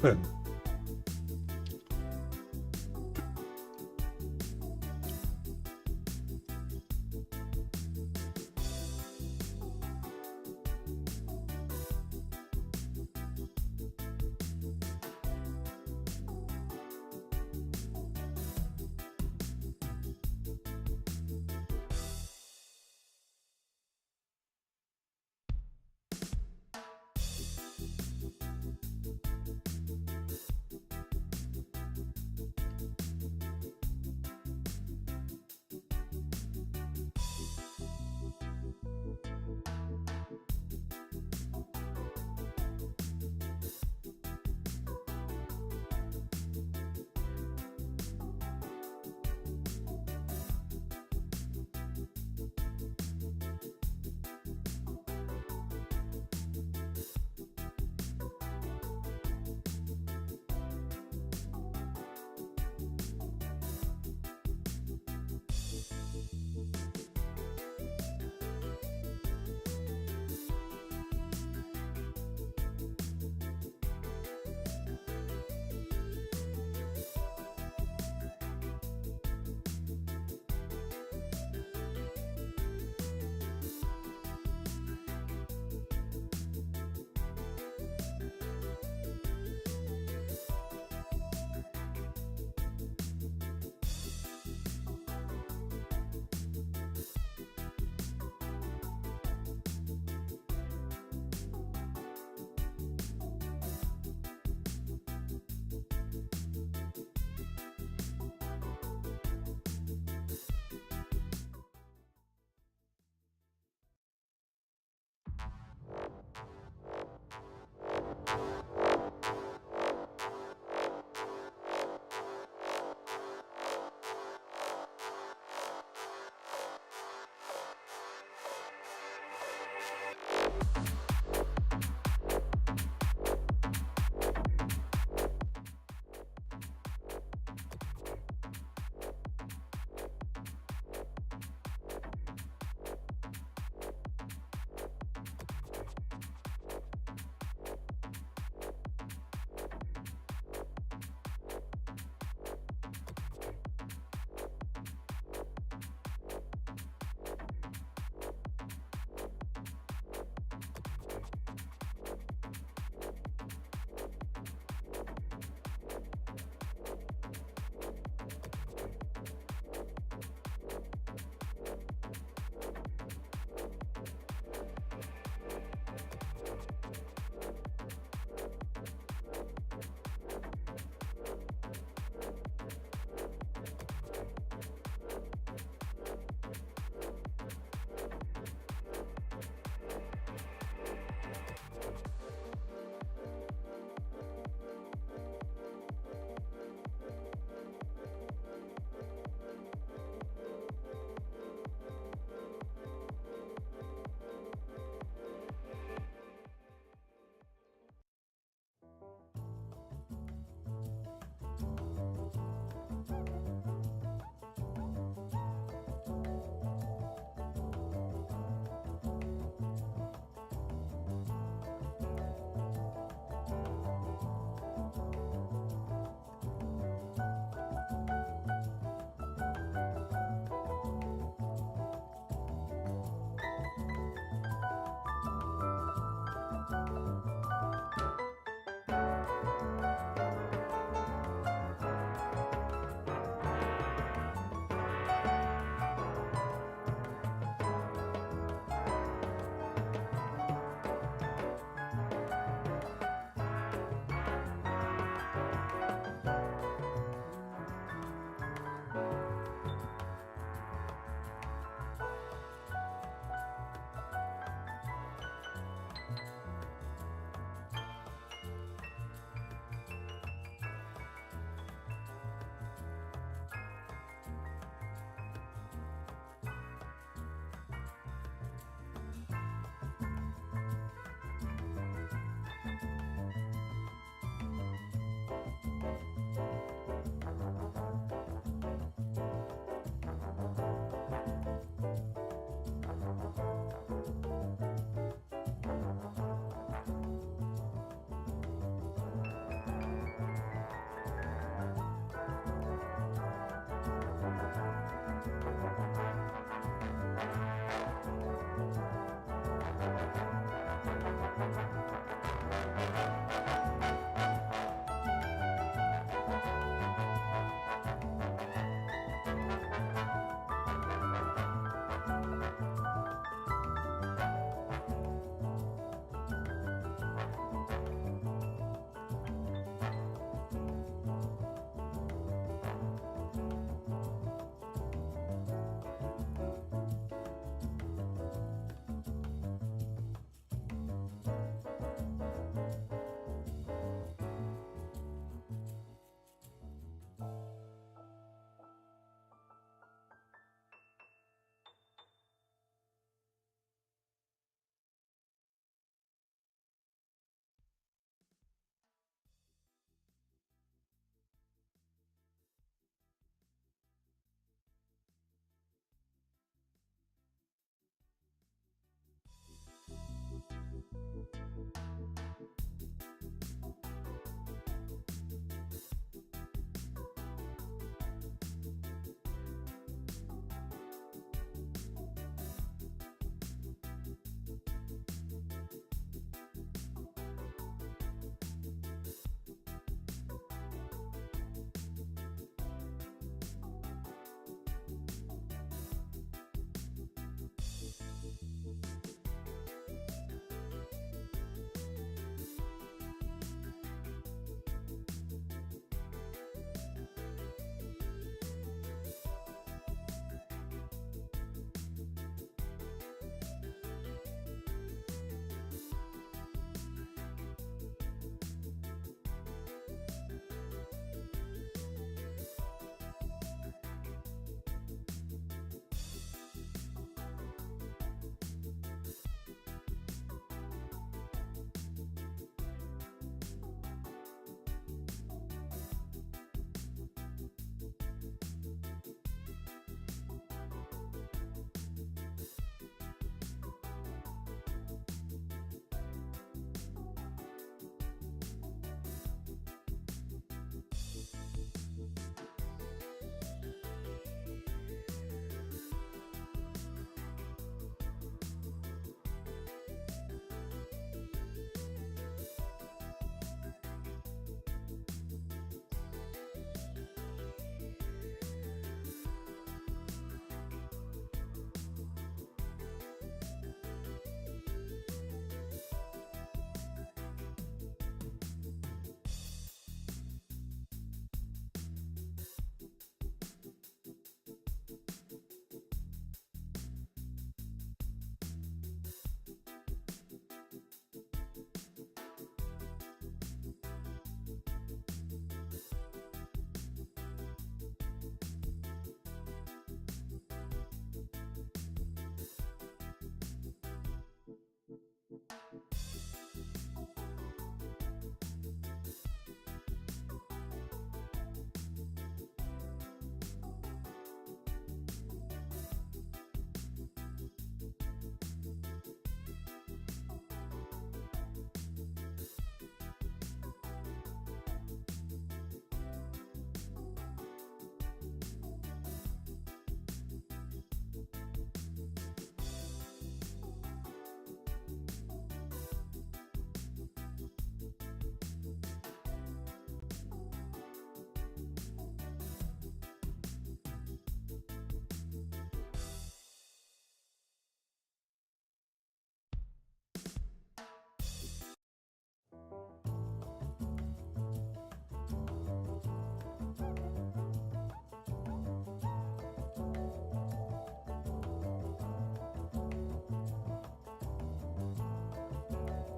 네.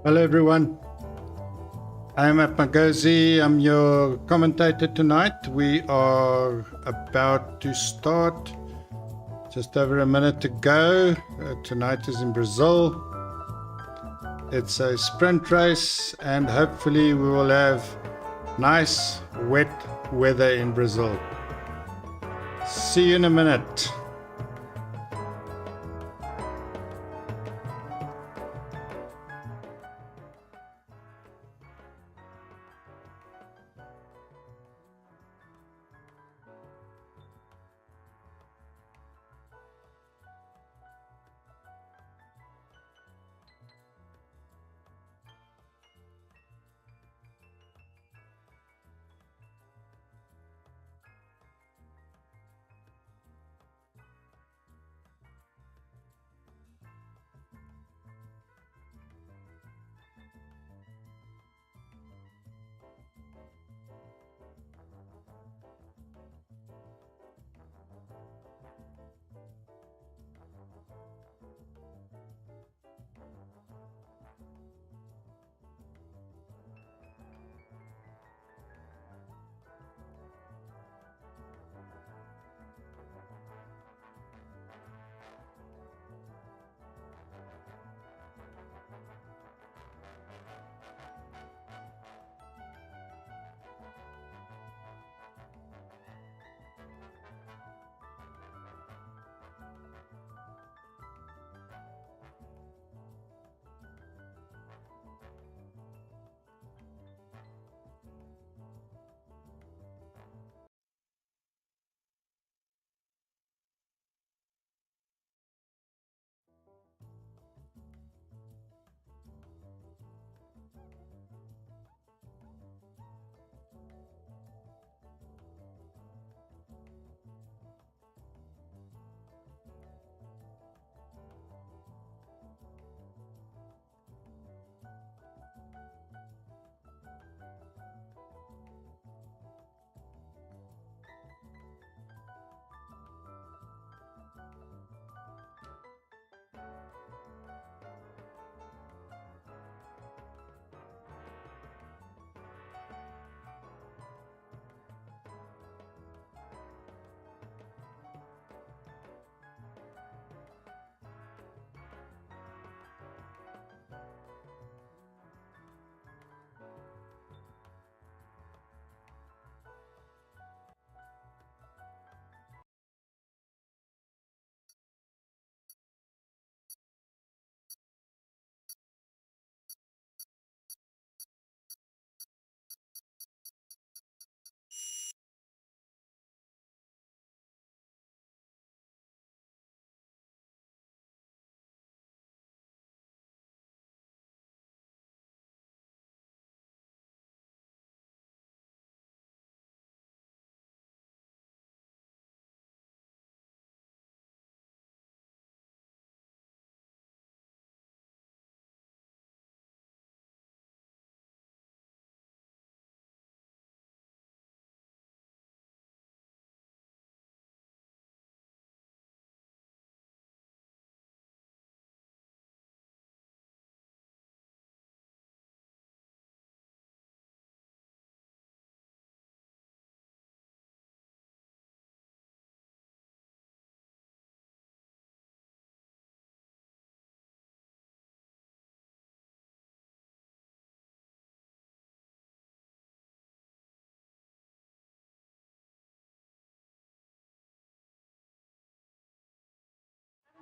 Hello, everyone. I'm Magozi. I'm your commentator tonight. We are about to start. Just over a minute to go. Tonight is in Brazil. It's a sprint race, and hopefully, we will have nice, wet weather in Brazil. See you in a minute.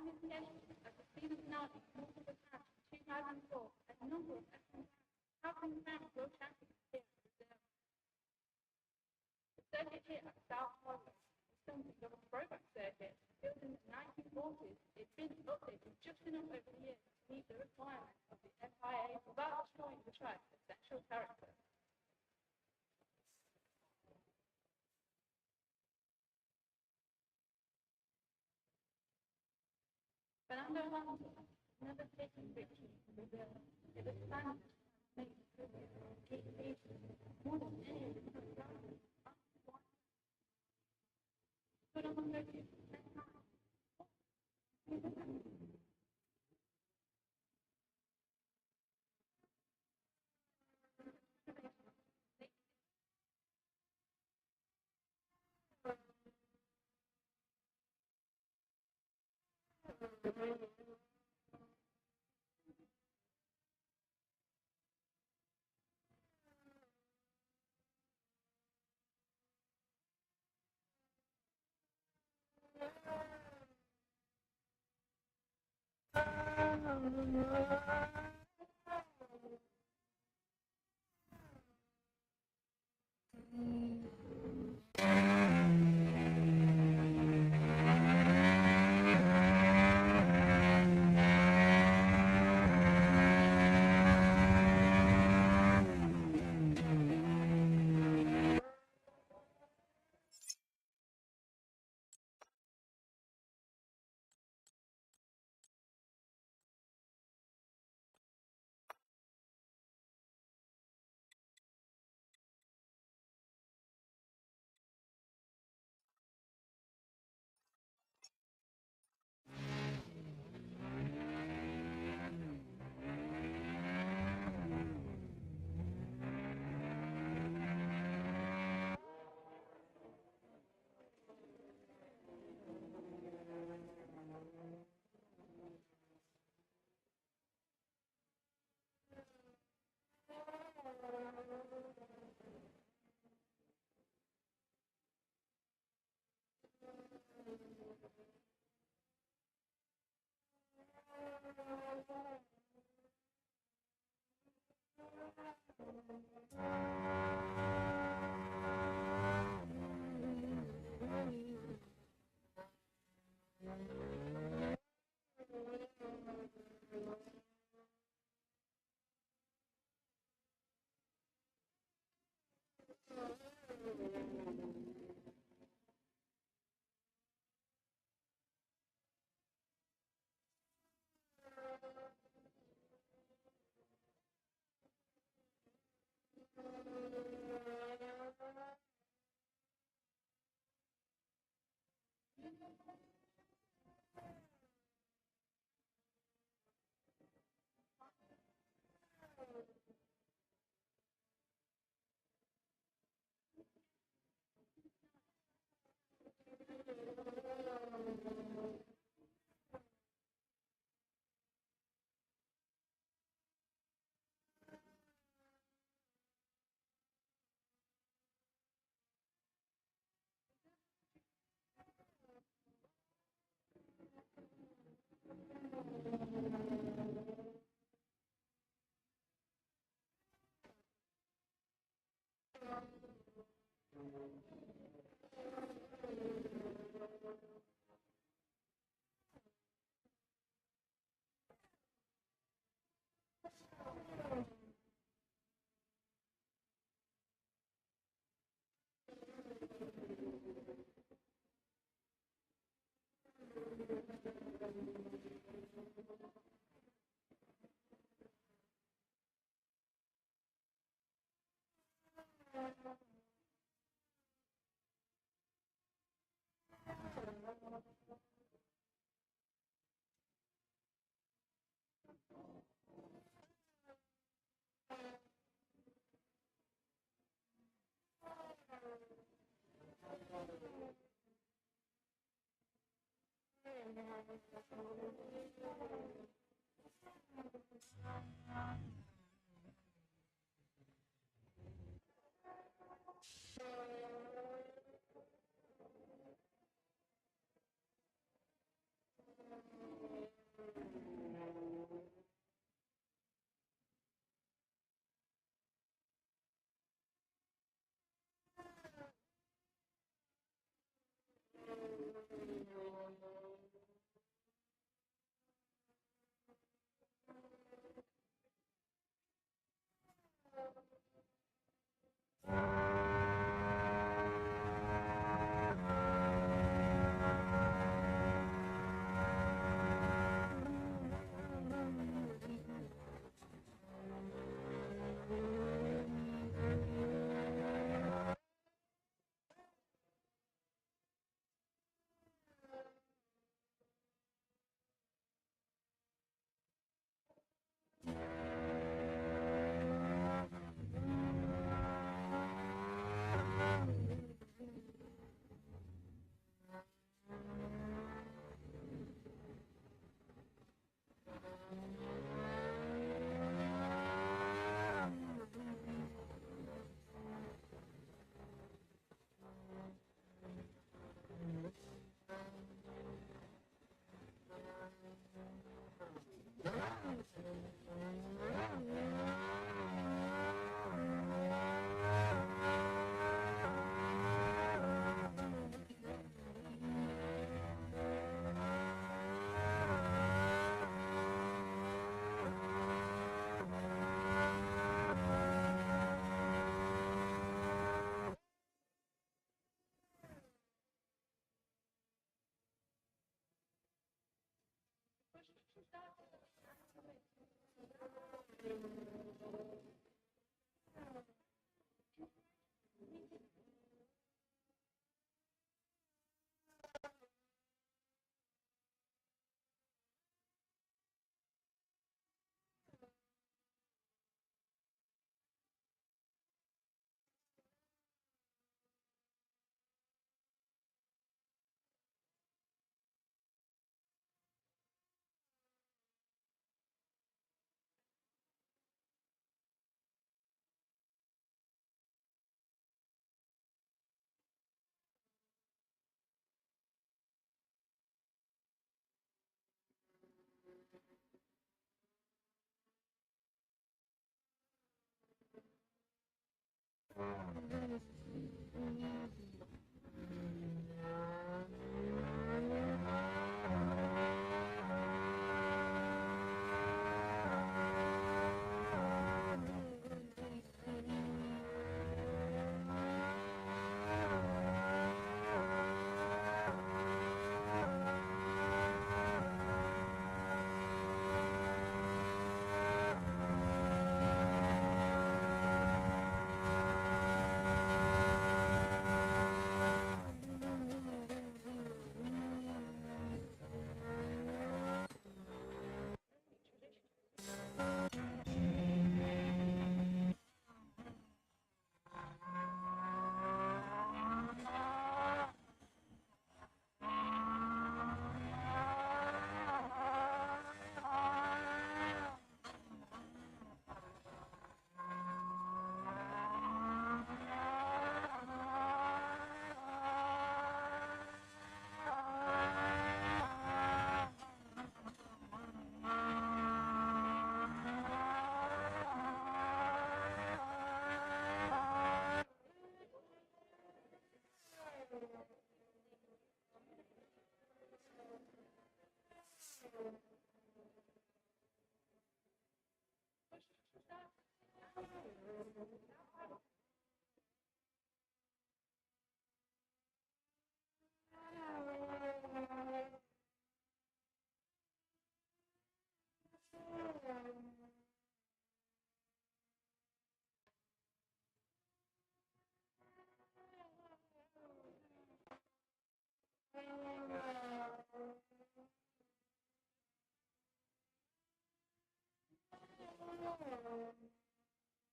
At the speed of now, multiple times in 2004, a number of F1 world champions here in Brazil. The circuit here at South Harbor is something of a throwback circuit. Built in the 1940s, it's been updated just enough over the years to meet the requirements of the FIA without destroying the track's essential character. Fernando Alonso never taken victory in Brazil. It was planned to make the keep pace more than any of the current drivers. But on the 30th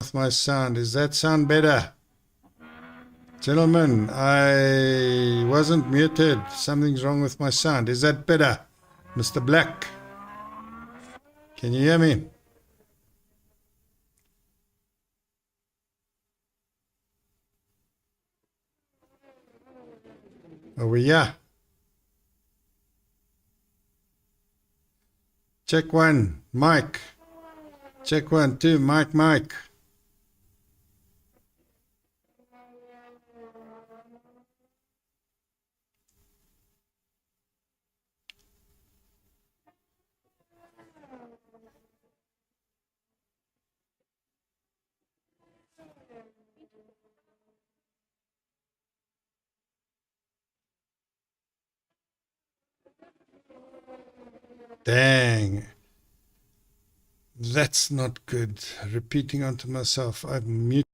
With my sound, does that sound better? Gentlemen, I wasn't muted. Something's wrong with my sound. Is that better? Mr. Black, can you hear me? Over here. Check one, Mike. Check 1, 2, Mike. Dang. That's not good. Repeating onto myself. I've muted.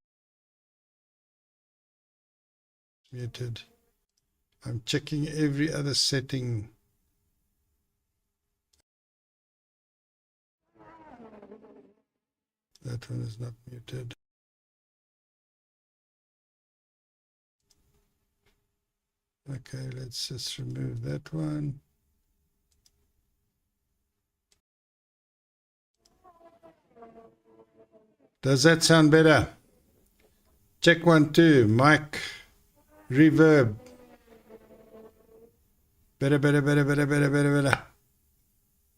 I'm checking every other setting. That one is not muted. Okay, let's just remove that one. Does that sound better? Check 1, 2, mic, reverb. Better.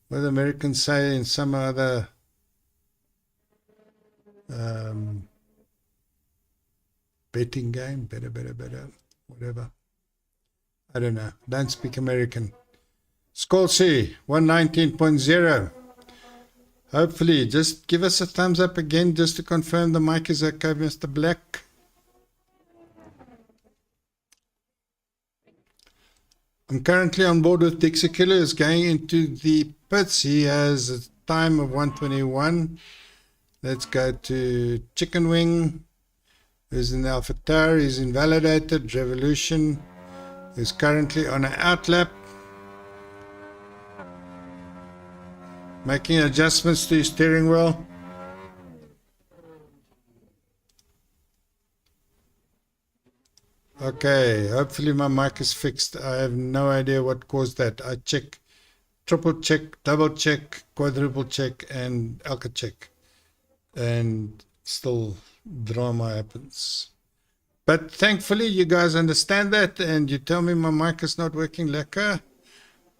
What the Americans say in some other betting game. Better. Whatever. I don't know. Don't speak American. Skolsy, 119.0. Hopefully, just give us a thumbs up again just to confirm the mic is okay, Mr. Black. I'm currently on board with Dixie Killer. Is going into the pits. He has a time of 1:21. Let's go to Chicken Wing, who's in the Alpha Tower. He's invalidated. Revolution is currently on an outlap, making adjustments to his steering wheel. Okay, hopefully my mic is fixed. I have no idea what caused that. I check, triple check, double check, quadruple check, and alka check, and still drama happens. But thankfully you guys understand that, and you tell me my mic is not working lekker.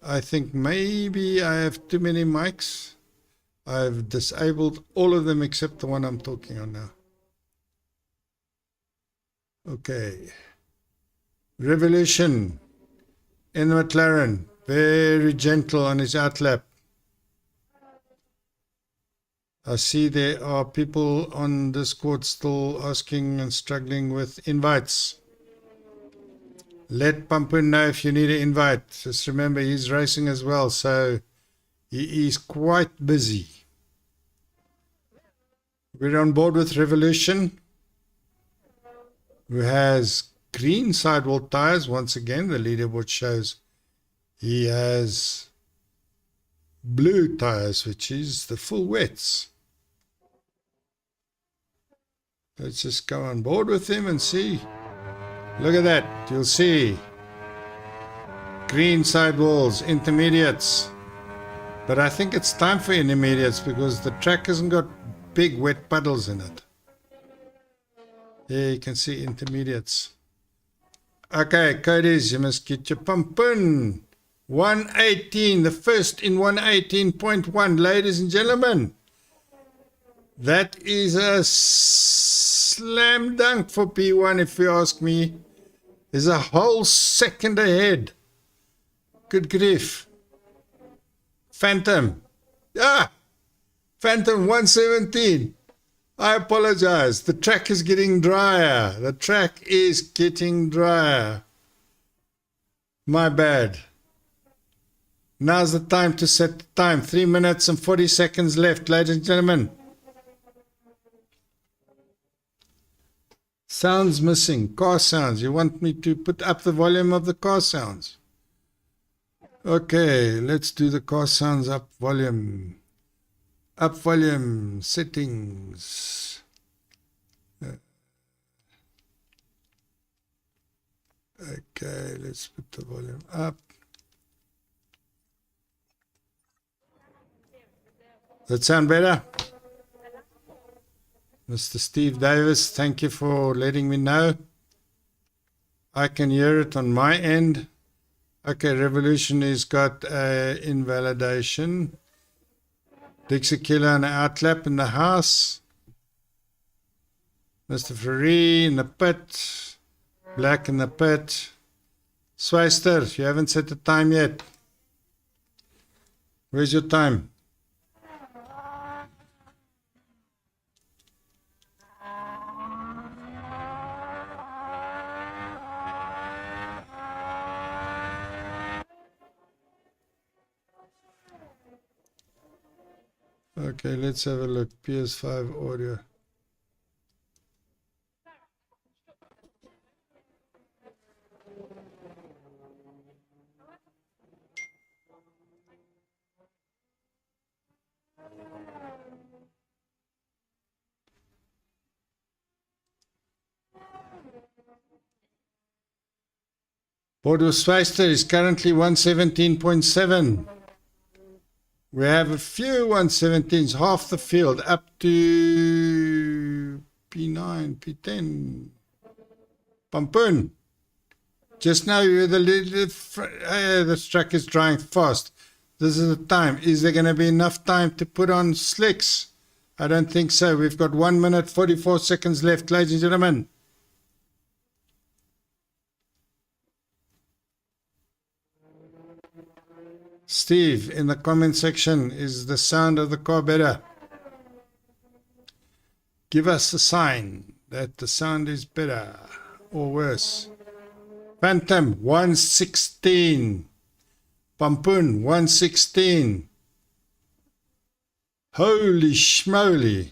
I think maybe I have too many mics. I've disabled all of them except the one I'm talking on now. Okay. Revolution in the McLaren, very gentle on his outlap. I see there are people on Discord still asking and struggling with invites. Let Pampun know if you need an invite. Just remember he's racing as well, so he is quite busy. We're on board with Revolution, who has green sidewall tires. Once again, the leaderboard shows he has blue tires, which is the full wets. Let's just go on board with him and see. Look at that. You'll see green sidewalls, intermediates. But I think it's time for intermediates because the track hasn't got big wet puddles in it. There you can see intermediates. Okay, Cody's, you must get your Pampun. 118, the first in 118.1, ladies and gentlemen. That is a slam dunk for P1, if you ask me. There's a whole second ahead. Good grief. Phantom. Phantom 117. I apologize. The track is getting drier. The track is getting drier. My bad. Now's the time to set the time. 3 minutes and 40 seconds left, ladies and gentlemen. Sounds missing. Car sounds. You want me to put up the volume of the car sounds? Okay, let's do the car sounds up volume. Up volume settings. Okay, let's put the volume up. Does that sound better? Mr. Steve Davis, thank you for letting me know. I can hear it on my end. Okay, Revolution has got invalidation. Dixie Killer and outlap in the house. Mr. Ferree in the pit. Black in the pit. Swayster, you haven't set the time yet. Where's your time? Okay, let's have a look. PS5 audio. Bordeaux Swayster is currently 117.7. We have a few 117s, half the field, up to P9, P10. Pampun. Just now, the track is drying fast. This is the time. Is there going to be enough time to put on slicks? I don't think so. We've got 1 minute, 44 seconds left, ladies and gentlemen. Steve, in the comment section, is the sound of the car better? Give us a sign that the sound is better or worse. Phantom, 116. Pampun, 116. Holy schmoly.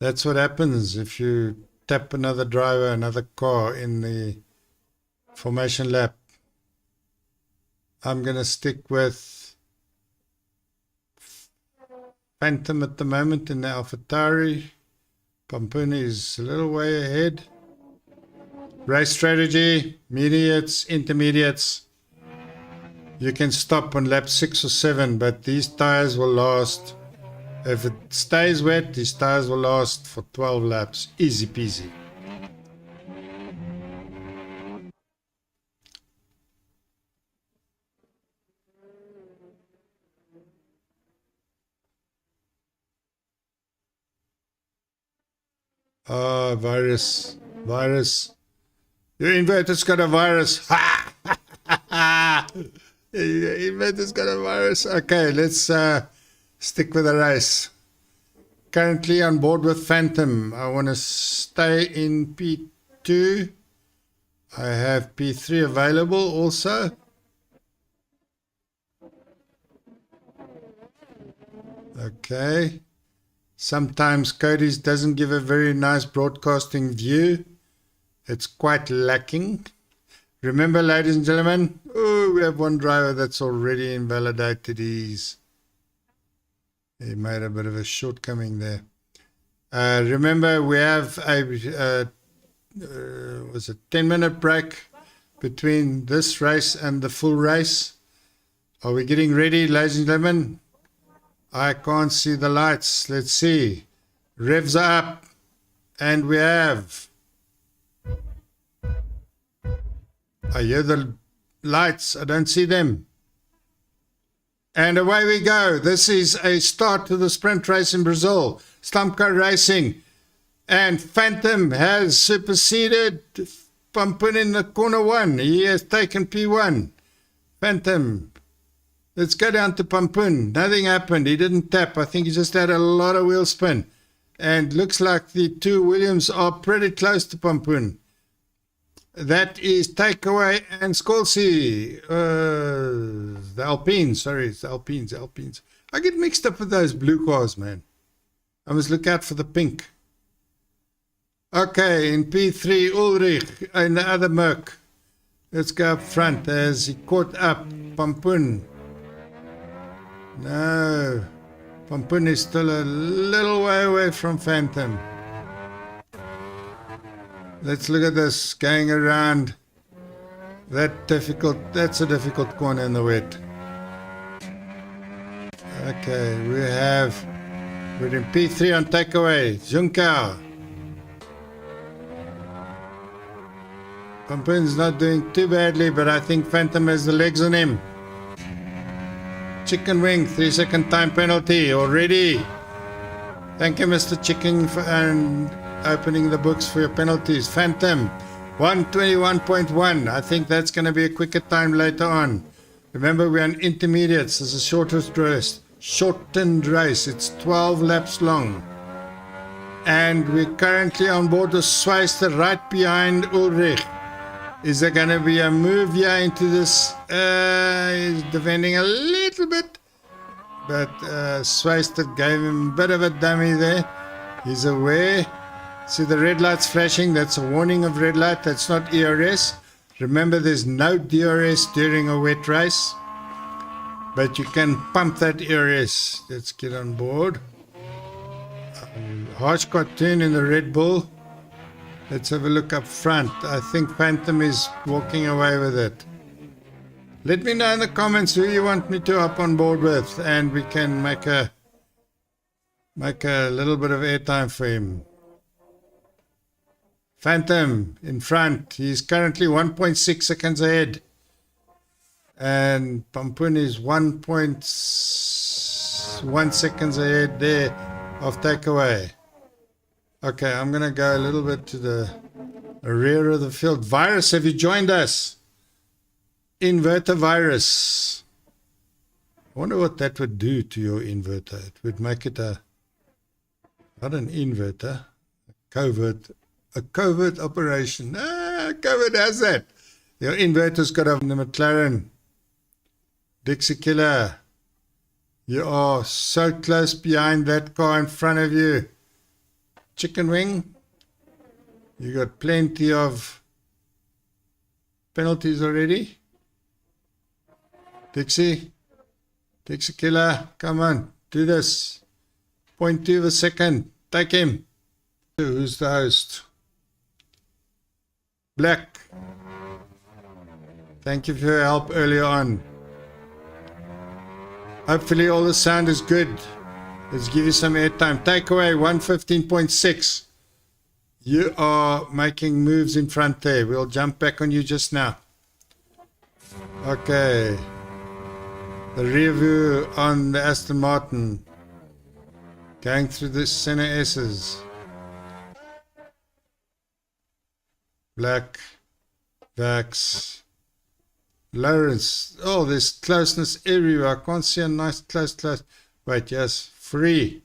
That's what happens if you tap another driver, another car in the formation lap. I'm going to stick with Phantom at the moment in the AlphaTauri. Pampuni is a little way ahead. Race strategy, mediates, intermediates. You can stop on lap 6 or 7, but these tires will last. If it stays wet, these tires will last for 12 laps. Easy peasy. Oh, virus. Virus. Your inverter's got a virus. Ha! Your inverter's got a virus. Okay, let's stick with the race. Currently on board with Phantom. I want to stay in P2. I have P3 available also. Okay. Sometimes Cody's doesn't give a very nice broadcasting view. It's quite lacking. Remember, ladies and gentlemen, we have one driver that's already invalidated. He made a bit of a shortcoming there. Remember, we have a 10-minute break between this race and the full race. Are we getting ready, ladies and gentlemen? I can't see the lights. Let's see. Revs are up. And we have... I hear the lights. I don't see them. And away we go. This is a start to the sprint race in Brazil. Stamco Racing. And Phantom has superseded Pampun in the corner 1. He has taken P1. Phantom. Let's go down to Pampun. Nothing happened. He didn't tap. I think he just had a lot of wheel spin. And looks like the two Williams are pretty close to Pampun. That is Takeaway and Skolsy. The Alpines. Sorry, it's the Alpines. I get mixed up with those blue cars, man. I must look out for the pink. Okay, in P3, Ulrich and the other Merc. Let's go up front as he caught up Pampun. No, Pampun is still a little way away from Phantom. Let's look at this going around. That's a difficult corner in the wet. Okay, we're in P3 on takeaway. Junkau. Pampun's not doing too badly, but I think Phantom has the legs on him. Chicken Wing, 3-second time penalty already. Thank you, Mr. Chicken, for opening the books for your penalties. Phantom, 121.1. I think that's going to be a quicker time later on. Remember, we're on intermediates. This is shortened race. It's 12 laps long. And we're currently on board the Schweister right behind Ulrich. Is there going to be a move here into this? He's defending a little bit. But Schweister gave him a bit of a dummy there. He's aware. See the red lights flashing? That's a warning of red light. That's not ERS. Remember, there's no DRS during a wet race. But you can pump that ERS. Let's get on board. Harsh cartoon in the Red Bull. Let's have a look up front. I think Phantom is walking away with it. Let me know in the comments who you want me to hop on board with, and we can make a little bit of airtime for him. Phantom in front. He's currently 1.6 seconds ahead. And Pampun is 1.1 seconds ahead there of takeaway. Okay, I'm going to go a little bit to the rear of the field. Virus, have you joined us? Inverter virus. I wonder what that would do to your inverter. It would make it not an inverter, a covert operation. Covert has that. Your inverter's got the McLaren. Dixie Killer. You are so close behind that car in front of you. Chicken Wing, you got plenty of penalties already. Dixie Killer, come on, do this. 0.2 of a second, take him. Who's the host? Black. Thank you for your help earlier on. Hopefully all the sound is good. Let's give you some airtime. Takeaway 115.6. You are making moves in front there. We'll jump back on you just now. Okay. The rear view on the Aston Martin. Going through the center S's. Black. Vax. Lawrence. Oh, there's closeness everywhere. I can't see a nice close. Wait, yes. Free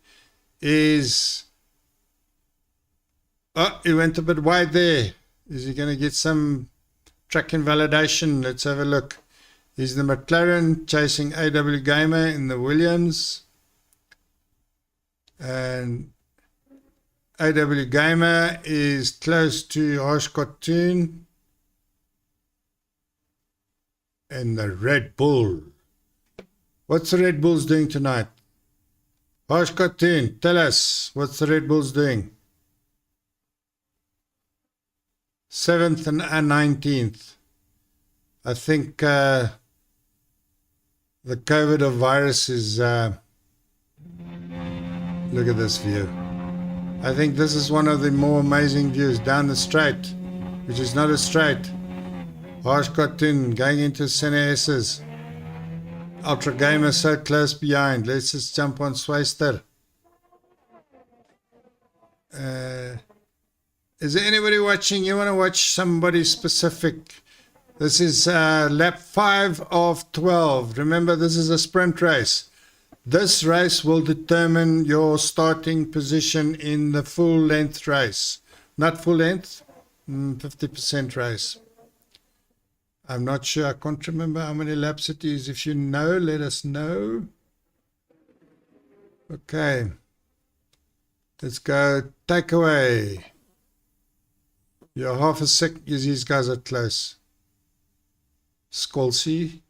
is... Oh, he went a bit wide there. Is he going to get some track invalidation? Let's have a look. He's the McLaren chasing AW Gamer in the Williams. And AW Gamer is close to Harsh Cartoon. And the Red Bull. What's the Red Bulls doing tonight? Harsh Cartoon, tell us what's the Red Bulls doing? 7th and 19th. I think the COVID of virus is... look at this view. I think this is one of the more amazing views down the straight, which is not a straight. Harsh Cartoon going into center S's. Ultra Gamer so close behind. Let's just jump on Swayster. Is there anybody watching? You want to watch somebody specific? This is lap 5 of 12. Remember, this is a sprint race. This race will determine your starting position in the full length race. Not full length, 50% race. I'm not sure. I can't remember how many laps it is. If you know, let us know. Okay. Let's go takeaway. You're half a sec. These guys are close. Skolsy.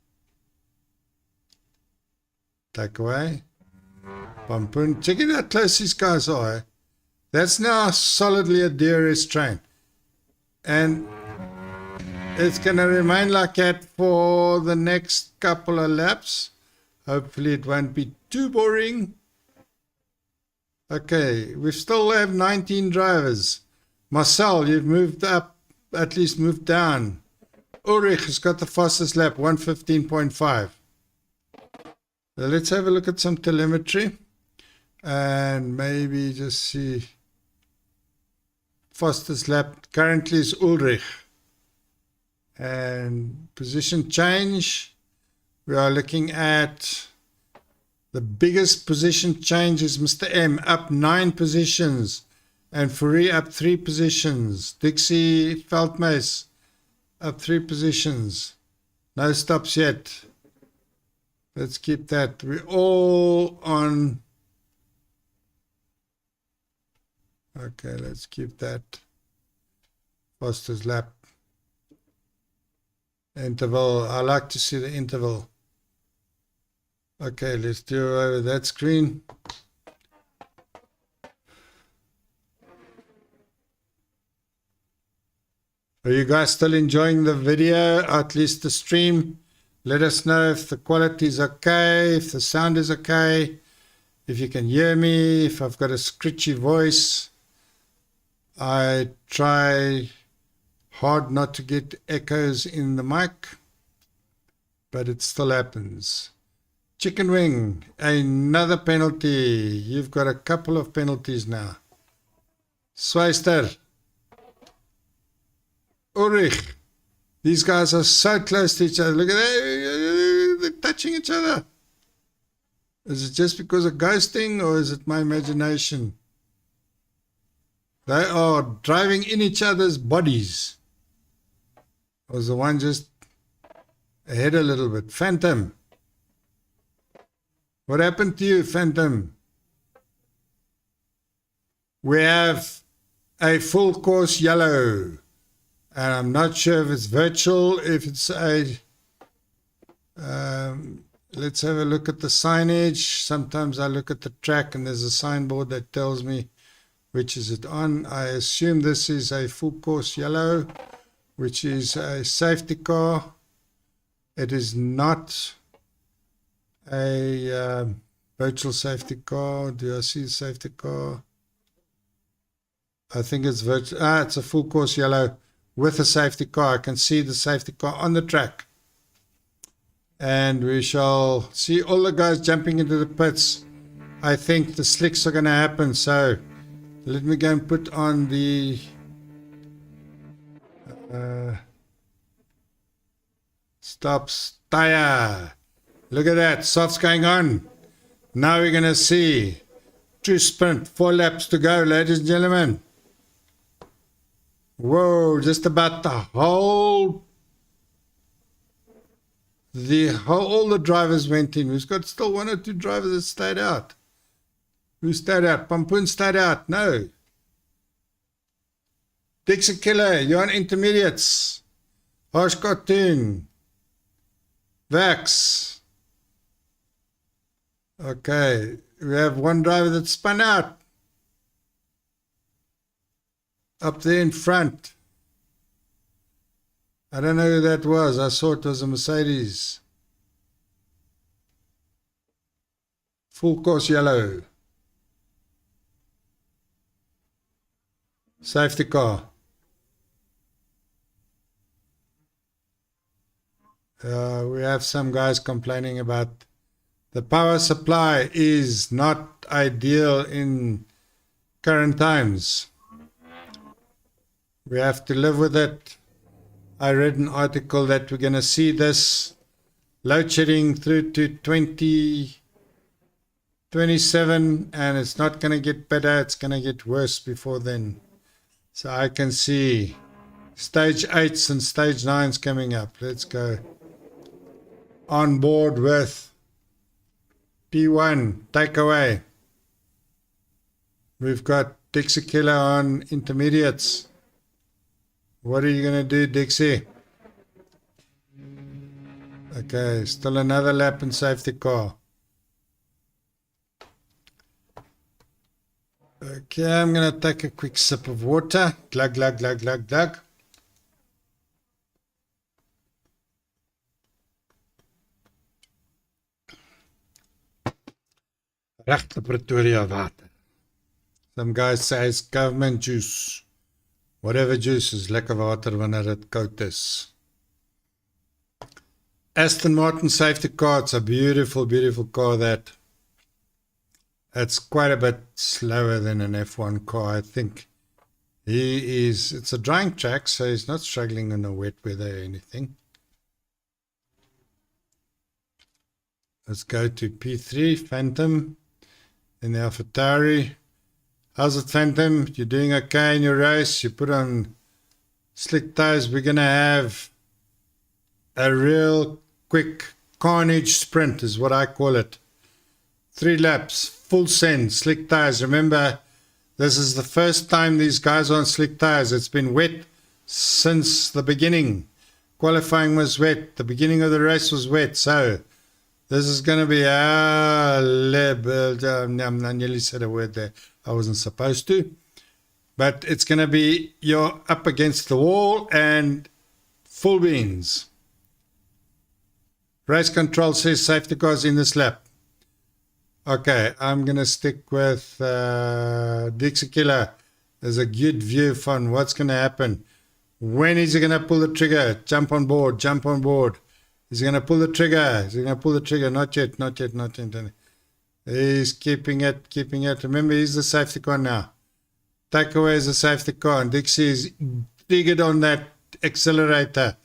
Takeaway. Pampoon. Check it out how close these guys are. Eh? That's now solidly a DRS train. And it's going to remain like that for the next couple of laps. Hopefully it won't be too boring. Okay, we still have 19 drivers. Marcel, you've moved up, at least moved down. Ulrich has got the fastest lap, 115.5. Let's have a look at some telemetry and maybe just see. Fastest lap currently is Ulrich. And position change, we are looking at the biggest position change is Mr. M, up 9 positions, and Fourie up 3 positions. Dixie Veldmeis up 3 positions. No stops yet. Let's keep that. We're all on. Okay, let's keep that. Fastest lap. Interval. I like to see the interval. Okay, let's do over that screen. Are you guys still enjoying the video, at least the stream? Let us know if the quality is okay, if the sound is okay, if you can hear me, if I've got a screechy voice. I try hard not to get echoes in the mic, but it still happens. Chicken Wing, another penalty. You've got a couple of penalties now. Swayster. Ulrich. These guys are so close to each other. Look at that. They're touching each other. Is it just because of ghosting or is it my imagination? They are driving in each other's bodies. Was the one just ahead a little bit? Phantom. What happened to you, Phantom? we have a full course yellow. And I'm not sure if it's virtual, if it's a... let's have a look at the signage. Sometimes I look at the track and there's a signboard that tells me which is it on. I assume this is a full course yellow, which is a safety car. It is not a virtual safety car. Do I see a safety car? I think it's virtual. It's a full course yellow with a safety car. I can see the safety car on the track. And we shall see all the guys jumping into the pits. I think the slicks are going to happen. So let me go and put on the stops tire. Look at that. Softs going on. Now we're going to see true sprint. 4 laps to go, ladies and gentlemen. Whoa, just about all the drivers went in. We've got still 1 or 2 drivers that stayed out. Who stayed out? Pampoen stayed out. No. Dixie Killer, you're on intermediates. Harsh Cartoon. Vax. Okay, we have 1 driver that spun out. Up there in front. I don't know who that was. I saw it was a Mercedes. Full course yellow. Safety car. We have some guys complaining about the power supply is not ideal in current times. We have to live with it. I read an article that we're going to see this load shedding through to 2027, and it's not going to get better, it's going to get worse before then. So I can see stage 8s and stage 9s coming up. Let's go on board with P1, takeaway. We've got Dixie Killer on intermediates. What are you going to do, Dixie? Okay, still another lap in safety car. Okay, I'm going to take a quick sip of water. Glug, glug, glug, glug, glug. Regte Pretoria water. Some guys say it's government juice. Whatever juice is lekker water wanneer dit koud is. Aston Martin safety car. It's a beautiful, beautiful car that. It's quite a bit slower than an F1 car. I think it's a drying track, so he's not struggling in the wet weather or anything. Let's go to P3, Phantom, in the AlphaTauri. How's it, Phantom? You're doing okay in your race. You put on slick tires. We're going to have a real quick carnage sprint is what I call it. 3 laps, full send, slick tires. Remember, this is the first time these guys are on slick tires. It's been wet since the beginning. Qualifying was wet. The beginning of the race was wet. So this is going to be I nearly said a word there I wasn't supposed to. But it's going to be you're up against the wall and full beans. Race control says safety cars in this lap. Okay, I'm going to stick with Dixie Killer. There's a good view from what's going to happen. When is he going to pull the trigger? Jump on board, jump on board. He's going to pull the trigger. He's going to pull the trigger. Not yet, not yet, not yet. He's keeping it, keeping it. Remember, he's the safety car now. Takeaway is the safety car. And Dixie is triggered on that accelerator.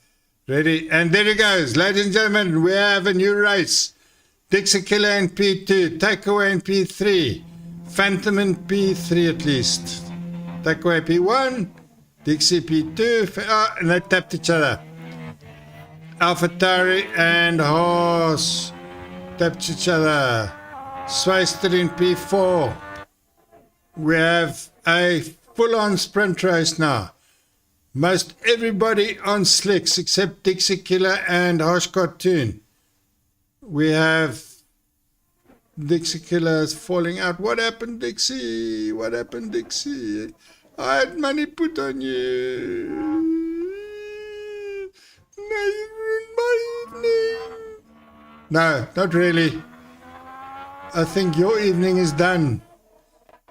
Ready? And there he goes. Ladies and gentlemen, we have a new race. Dixie Killer in P2. Takeaway in P3. Phantom in P3 at least. Takeaway P1. Dixie P2. And they tapped each other. AlphaTauri and Haas tapped each other. Swayster in P4. we have a full-on sprint race now. Most everybody on slicks except Dixie Killer and Harsh Cartoon. We have Dixie Killer is falling out. What happened, Dixie? What happened, Dixie? I had money put on you. Now you ruined my evening. No, not really. I think your evening is done.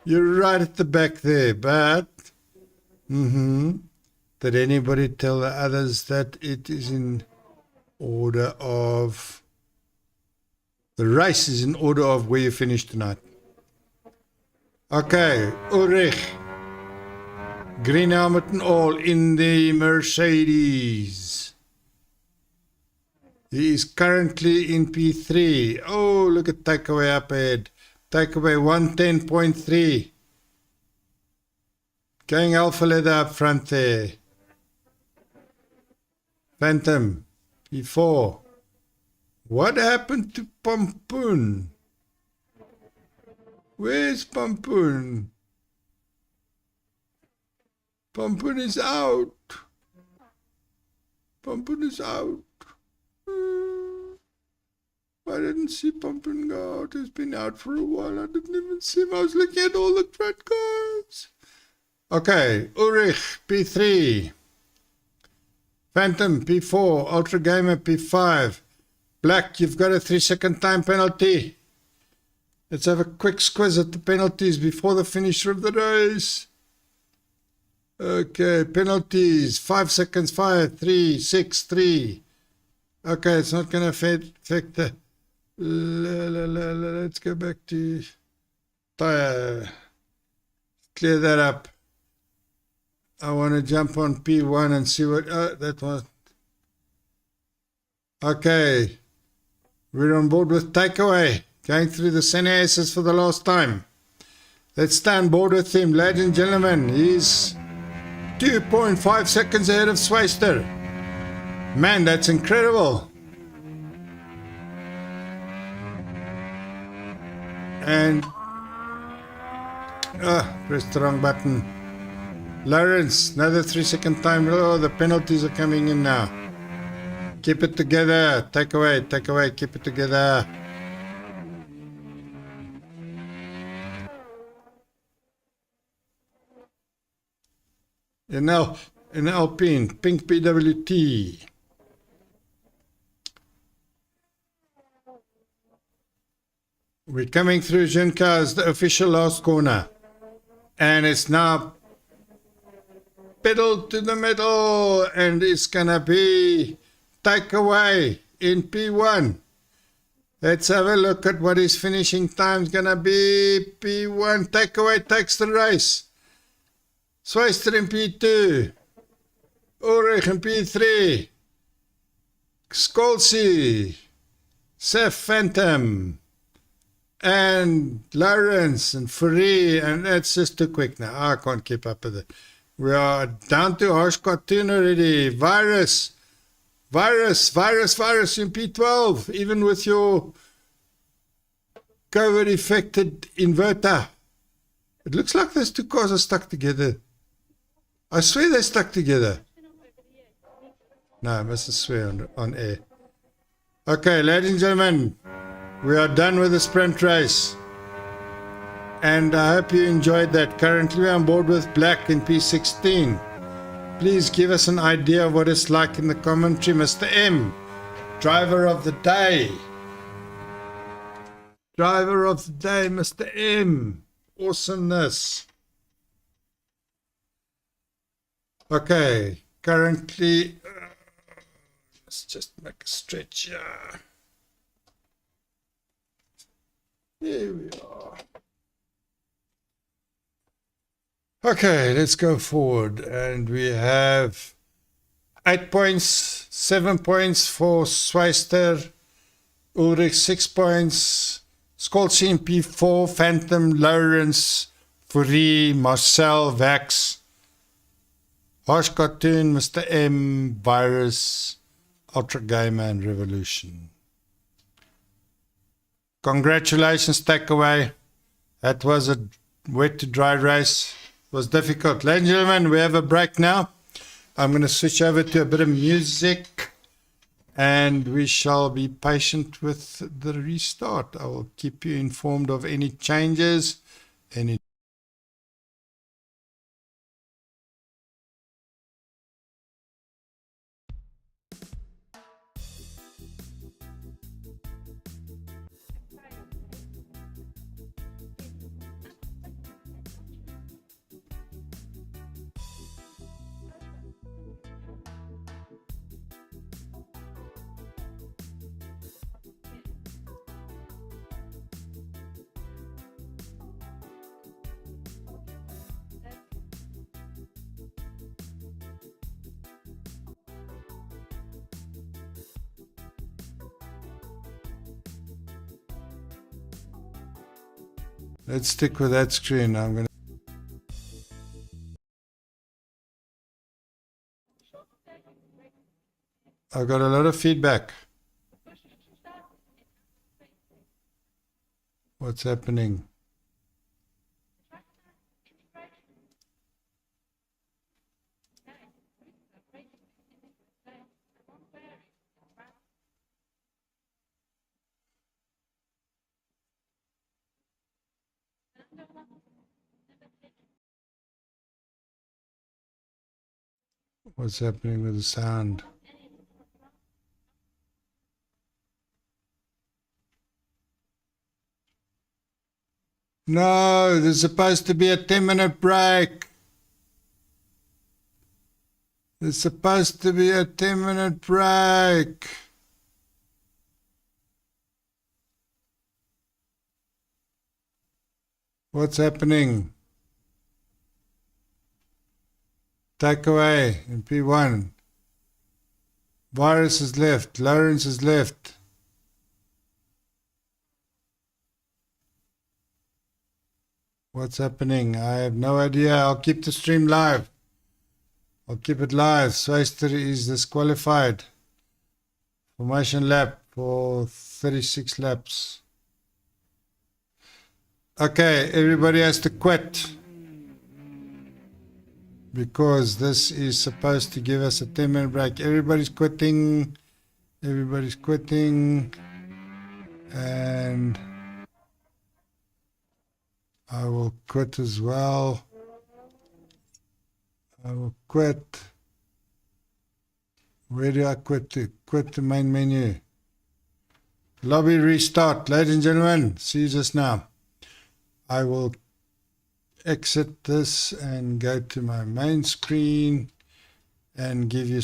You're right at the back there, but... Did anybody tell the others that it is in order of... The race is in order of where you finish tonight. Okay, Ulrich. Green helmet and all in the Mercedes. He is currently in P3. Oh, look at takeaway up ahead. Takeaway 110.3. Going Alpha Leather up front there. Phantom, P4. What happened to Pampoon? Where's Pampoon? Pampoon is out. Pampoon is out. I didn't see Pampoon go out. He's been out for a while. I didn't even see him. I was looking at all the front cars. Okay, Ulrich, P3. Phantom, P4. Ultra Gamer, P5. Black, you've got a 3-second time penalty. Let's have a quick squiz at the penalties before the finish of the race. Okay, penalties. 5 seconds, 5, 3, 6, 3. Okay, it's not going to affect the... Let's go back to tire. Clear that up. I want to jump on P1 and see what... that was... Okay. We're on board with takeaway. Going through the Senna-S's for the last time. Let's stay on board with him. Ladies and gentlemen, he's 2.5 seconds ahead of Swayster. Man, that's incredible. And... pressed the wrong button. Lawrence, another 3-second time. Oh, the penalties are coming in now. Keep it together. Take away, keep it together. In Alpine, pink PWT. We're coming through Junka's, the official last corner. And it's now pedal to the middle, and it's gonna be takeaway in P1. Let's have a look at what his finishing time's gonna be. P1, takeaway takes the race. Swayster in P2. Ulrich in P3. Skolsy. Seth Phantom. And Lawrence and Fury, and that's just too quick now. I can't keep up with it. We are down to Harsh Cartoon already. Virus in P12, even with your COVID-affected inverter. It looks like those two cars are stuck together. I swear they're stuck together. No, I must swear on air. Okay, ladies and gentlemen, we are done with the sprint race. And I hope you enjoyed that. Currently we're on board with Black in P16. Please give us an idea of what it's like in the commentary. Mr. M, driver of the day. Driver of the day, Mr. M. Awesomeness. Okay, currently, let's just make a stretch here. Here we are. Okay, let's go forward. And we have 8 points, 7 points for Swayster, Ulrich 6 points, Skolsy in P4, Phantom, Lawrence, Fury, Marcel, Vax, Harsh Cartoon, Mr. M, Virus, Ultra Gamer, and Revolution. Congratulations, takeaway. That was a wet to dry race was difficult. Ladies and gentlemen, we have a break now. I'm going to switch over to a bit of music and we shall be patient with the restart. I will keep you informed of any changes, any Let's stick with that screen. I've got a lot of feedback. What's happening? What's happening with the sound? No, there's supposed to be a 10-minute break. There's supposed to be a 10-minute break. What's happening? Take away in P1. Virus is left. Lawrence is left. What's happening? I have no idea. I'll keep the stream live. I'll keep it live. Swayster is disqualified. Formation lap for 36 laps. Okay, everybody has to quit. Because this is supposed to give us a 10-minute break. Everybody's quitting. Everybody's quitting. And I will quit as well. I will quit. Where do I quit to? Quit the main menu. Lobby restart. Ladies and gentlemen, see you just now. I will exit this and go to my main screen and give you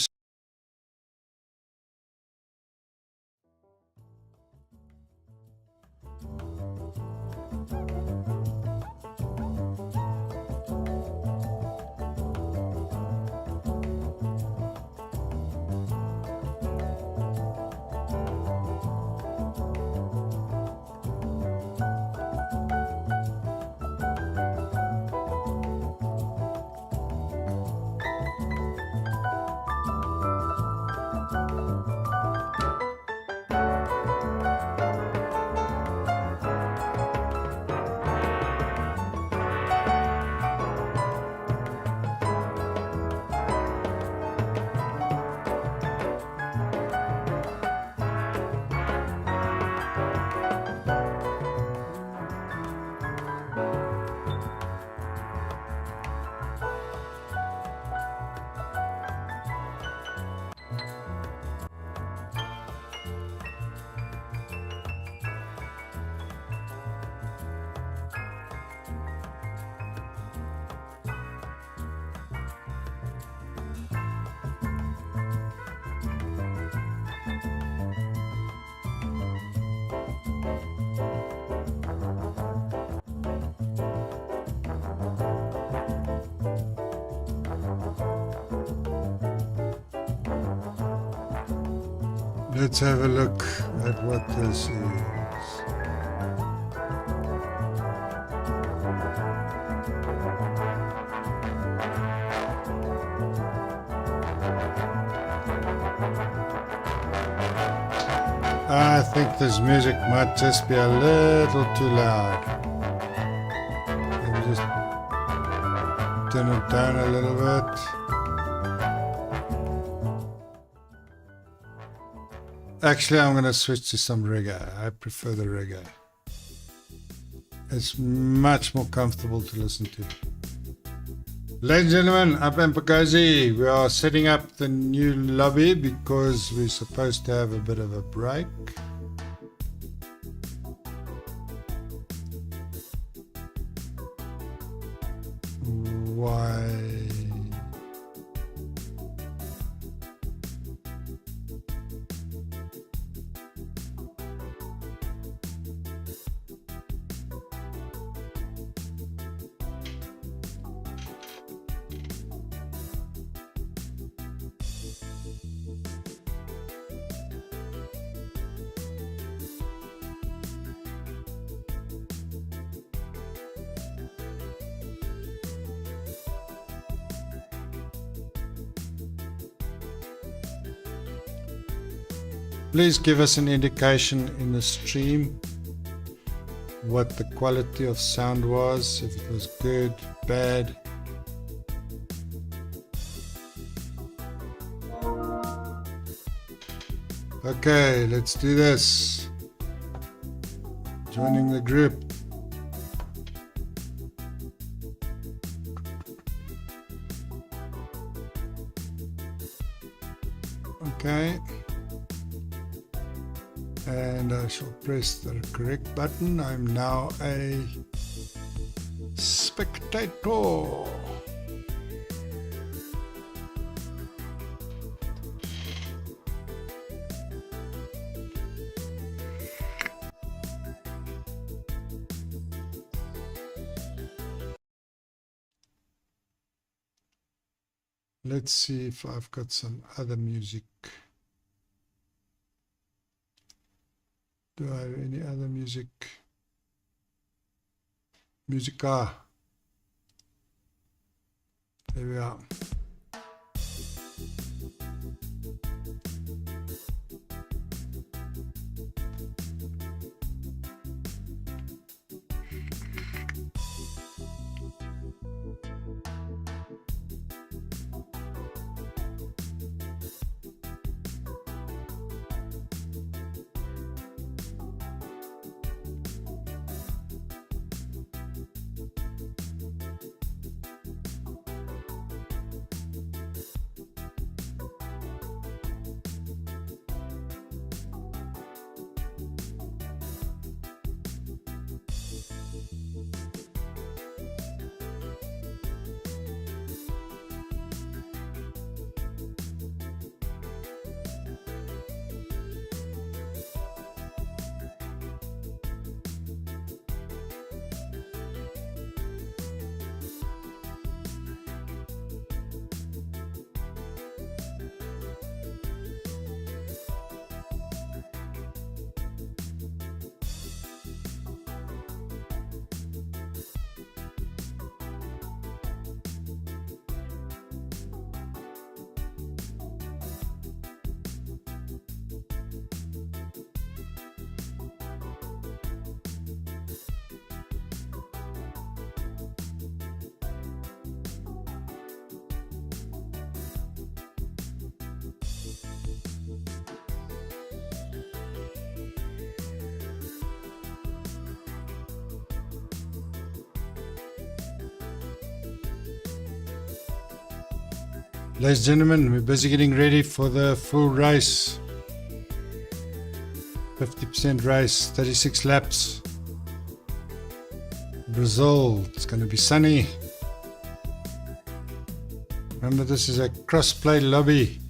let's have a look at what this is. I think this music might just be a little too loud. Let me turn it down a little bit. Actually, I'm going to switch to some reggae. I prefer the reggae. It's much more comfortable to listen to. Ladies and gentlemen, up in Pakazi, we are setting up the new lobby because we're supposed to have a bit of a break. Why? Please give us an indication in the stream what the quality of sound was, if it was good, bad. Okay, let's do this. Joining the group. Okay. And I shall press the correct button. I'm now a spectator. Let's see if I've got some other music. Do I have any other music? Musica. There we are. Ladies and gentlemen, we're busy getting ready for the full race. 50% race, 36 laps. Brazil, it's going to be sunny. Remember, this is a cross-play lobby.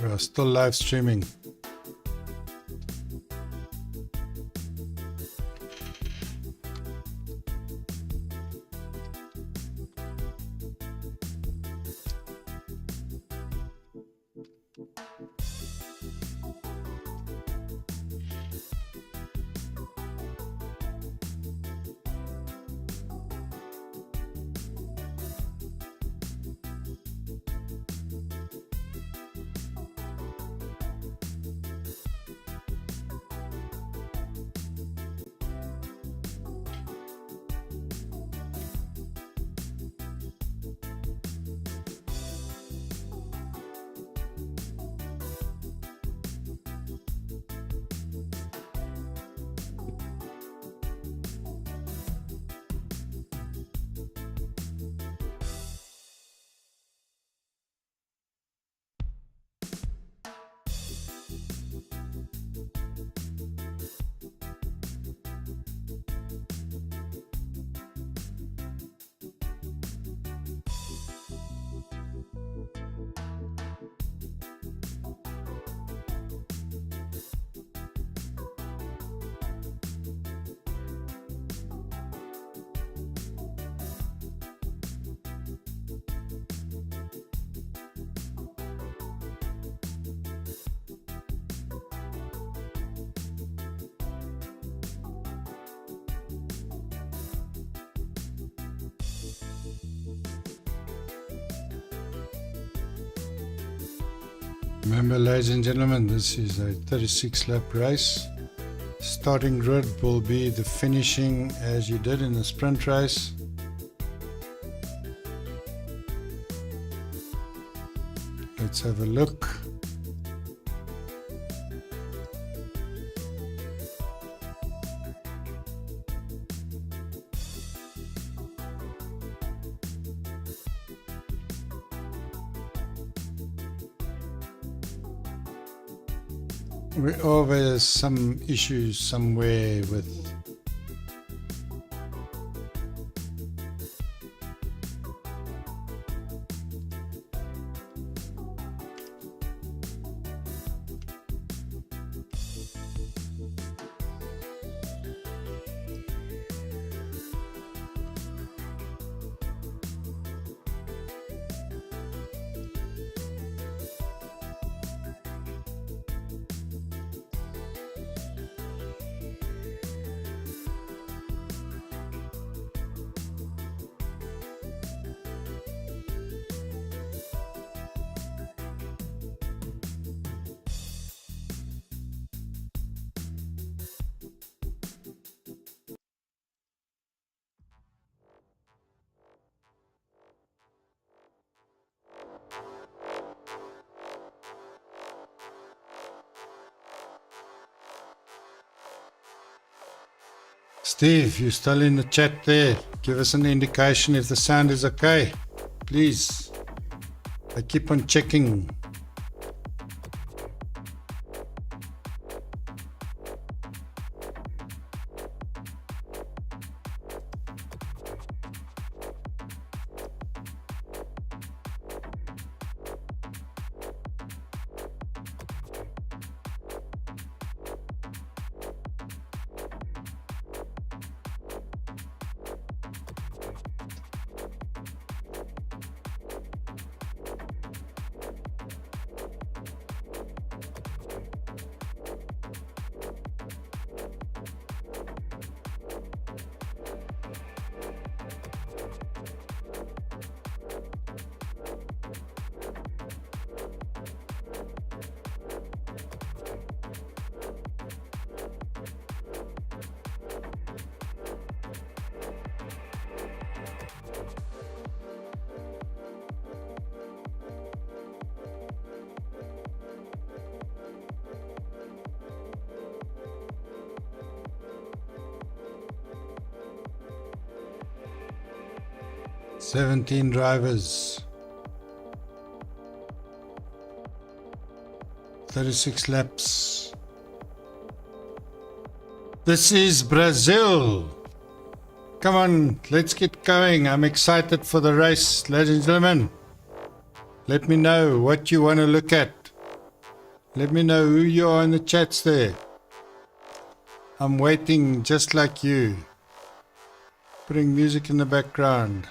We are still live streaming. Remember, ladies and gentlemen, this is a 36 lap race. Starting grid will be the finishing as you did in the sprint race. Let's have a look. We always some issues somewhere with Steve, you're still in the chat there. Give us an indication if the sound is okay. Please. I keep on checking. Seventeen drivers, 36 laps. This is Brazil. Come on, let's get going. I'm excited for the race, ladies and gentlemen. Let me know what you want to look at. Let me know who you are in the chats there. I'm waiting just like you. Putting music in the background.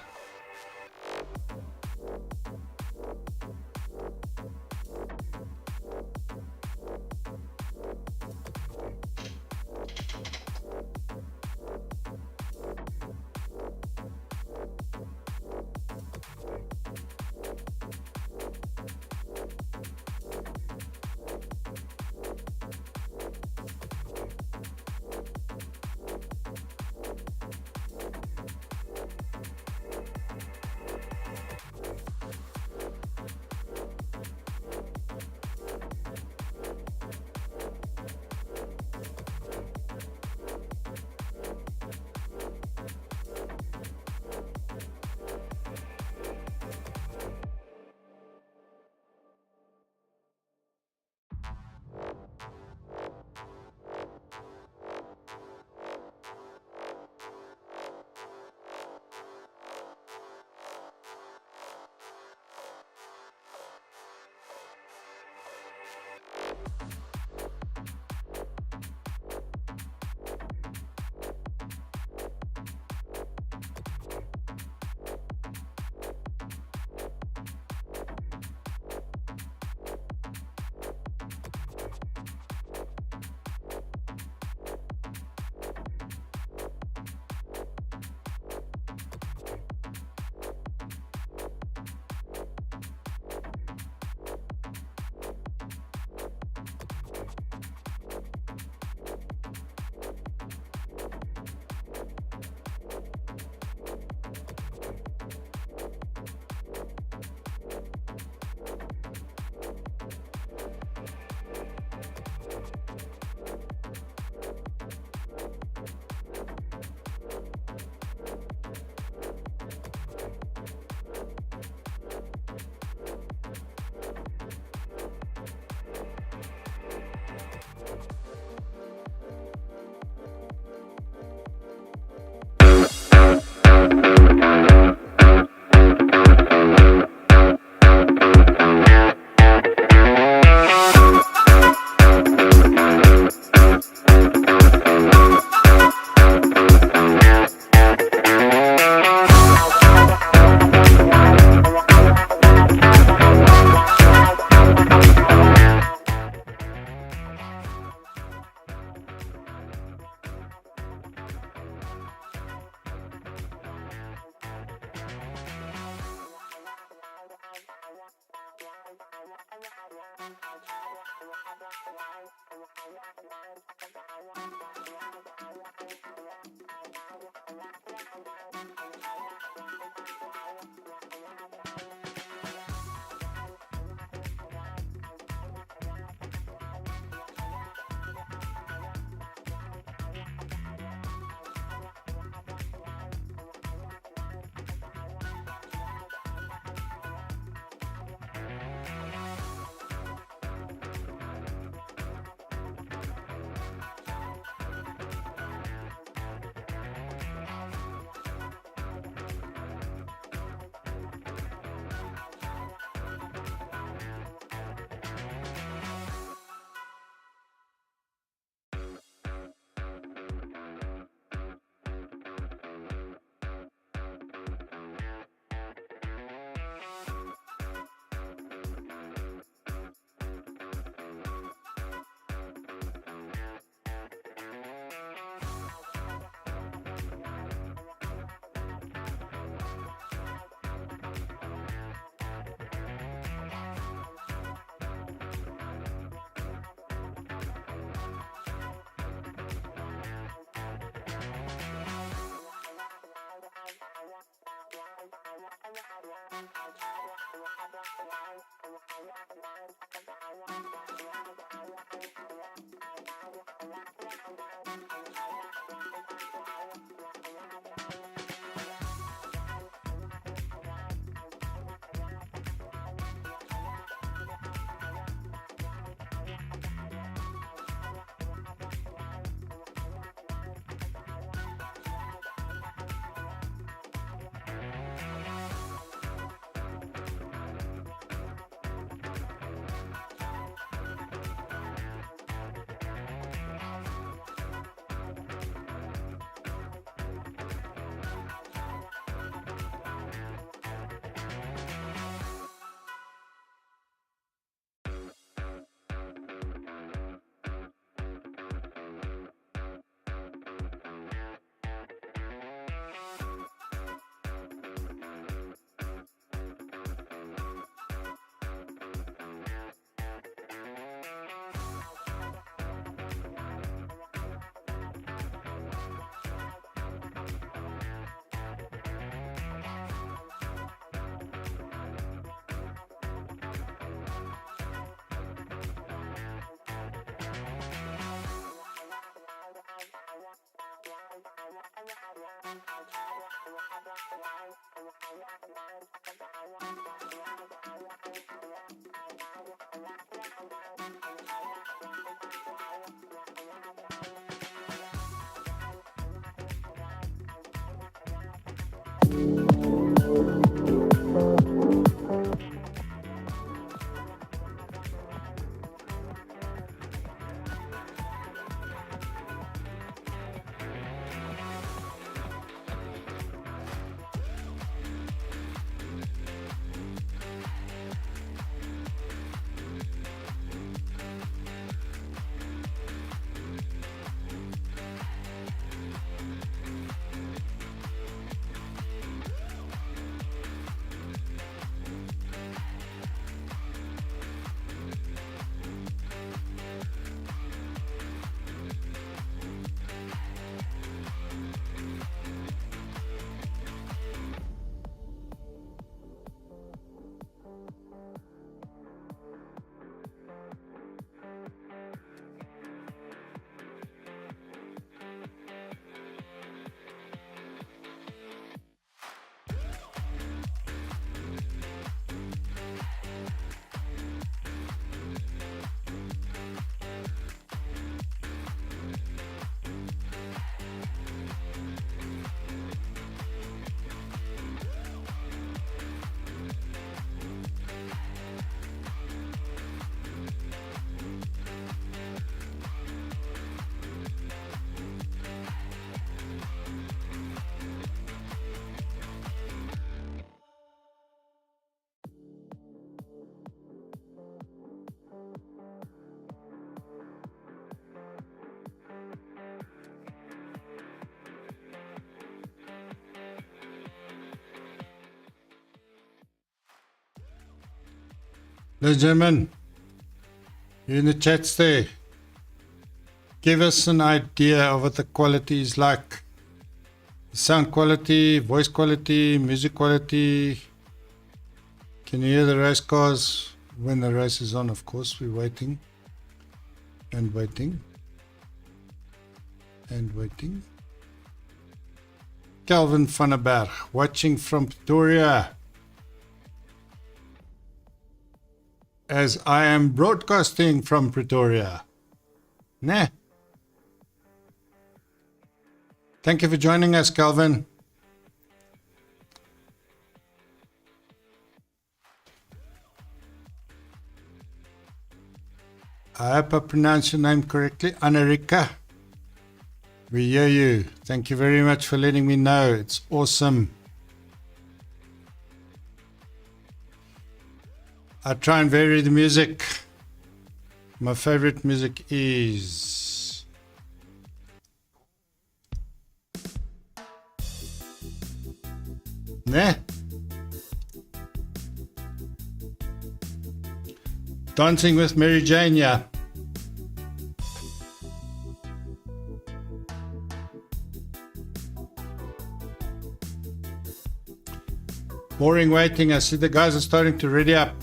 Ladies and gentlemen, you in the chats there, give us an idea of what the quality is like. Sound quality, voice quality, music quality. Can you hear the race cars when the race is on? Of course, we're waiting and waiting and waiting. Calvin van der Berg, watching from Pretoria, as I am broadcasting from Pretoria. Nah. Thank you for joining us, Calvin. I hope I pronounced your name correctly. Anarika. We hear you. Thank you very much for letting me know. It's awesome. I try and vary the music. My favorite music is Dancing with Mary Jane, yeah. Boring waiting. I see the guys are starting to ready up.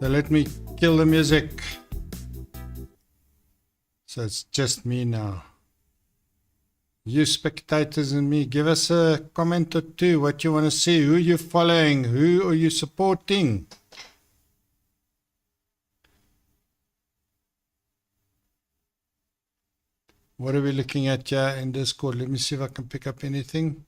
So let me kill the music. So it's just me now. You spectators and me, give us a comment or two what you want to see, who you're following, who are you supporting. What are we looking at here in Discord? Let me see if I can pick up anything.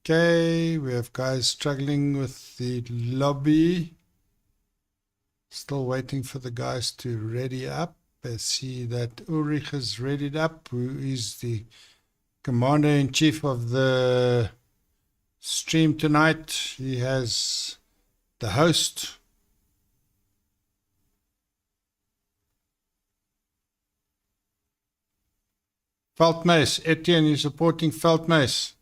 Okay, we have guys struggling with the lobby. Still waiting for the guys to ready up. I see that Ulrich is readied up, who is the commander-in-chief of the stream tonight. He has the host. Veldmeis, Etienne, you're supporting Veldmeis.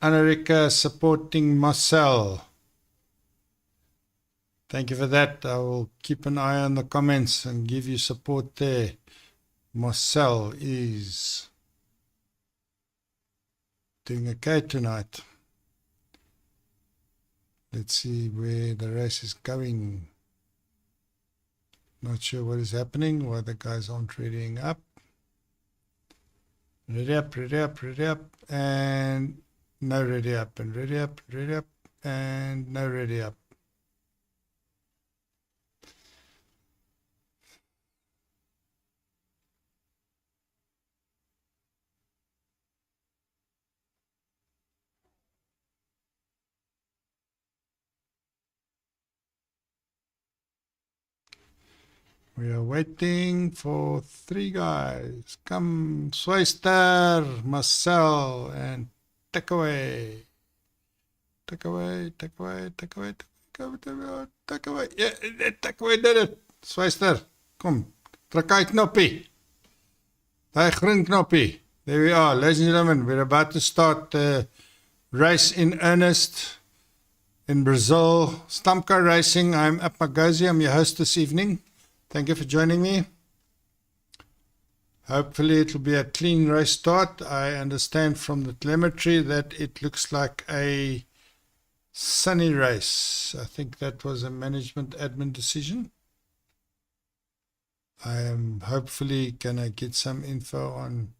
Anarika supporting Marcel. Thank you for that. I will keep an eye on the comments and give you support there. Marcel is doing okay tonight. Let's see where the race is going. Not sure what is happening, why the guys aren't readying up. Ready up, ready up, ready up, and no ready up, and ready up, ready up, and no ready up. We are waiting for three guys. Come, Swayster, Marcel, and take away. Take away, take away, take away, take away, take away. Yeah, take away did it. Swayster, kom, druk uit knoppie. Daai groen knoppie. There we are, ladies and gentlemen. We're about to start the race in earnest in Brazil. Stamcar Racing. I'm Apmagosi. I'm your host this evening. Thank you for joining me. Hopefully it will be a clean race start. I understand from the telemetry that it looks like a sunny race. I think that was a management admin decision. I am hopefully going to get some info on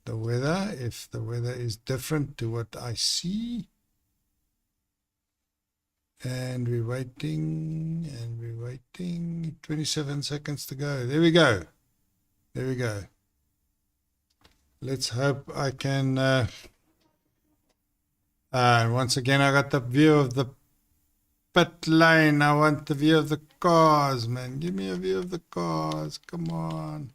the weather, if the weather is different to what I see. And we're waiting, and we're waiting. 27 seconds to go. There we go. There we go. Let's hope I can... once again, I got the view of the pit lane. I want the view of the cars, man. Give me a view of the cars. Come on.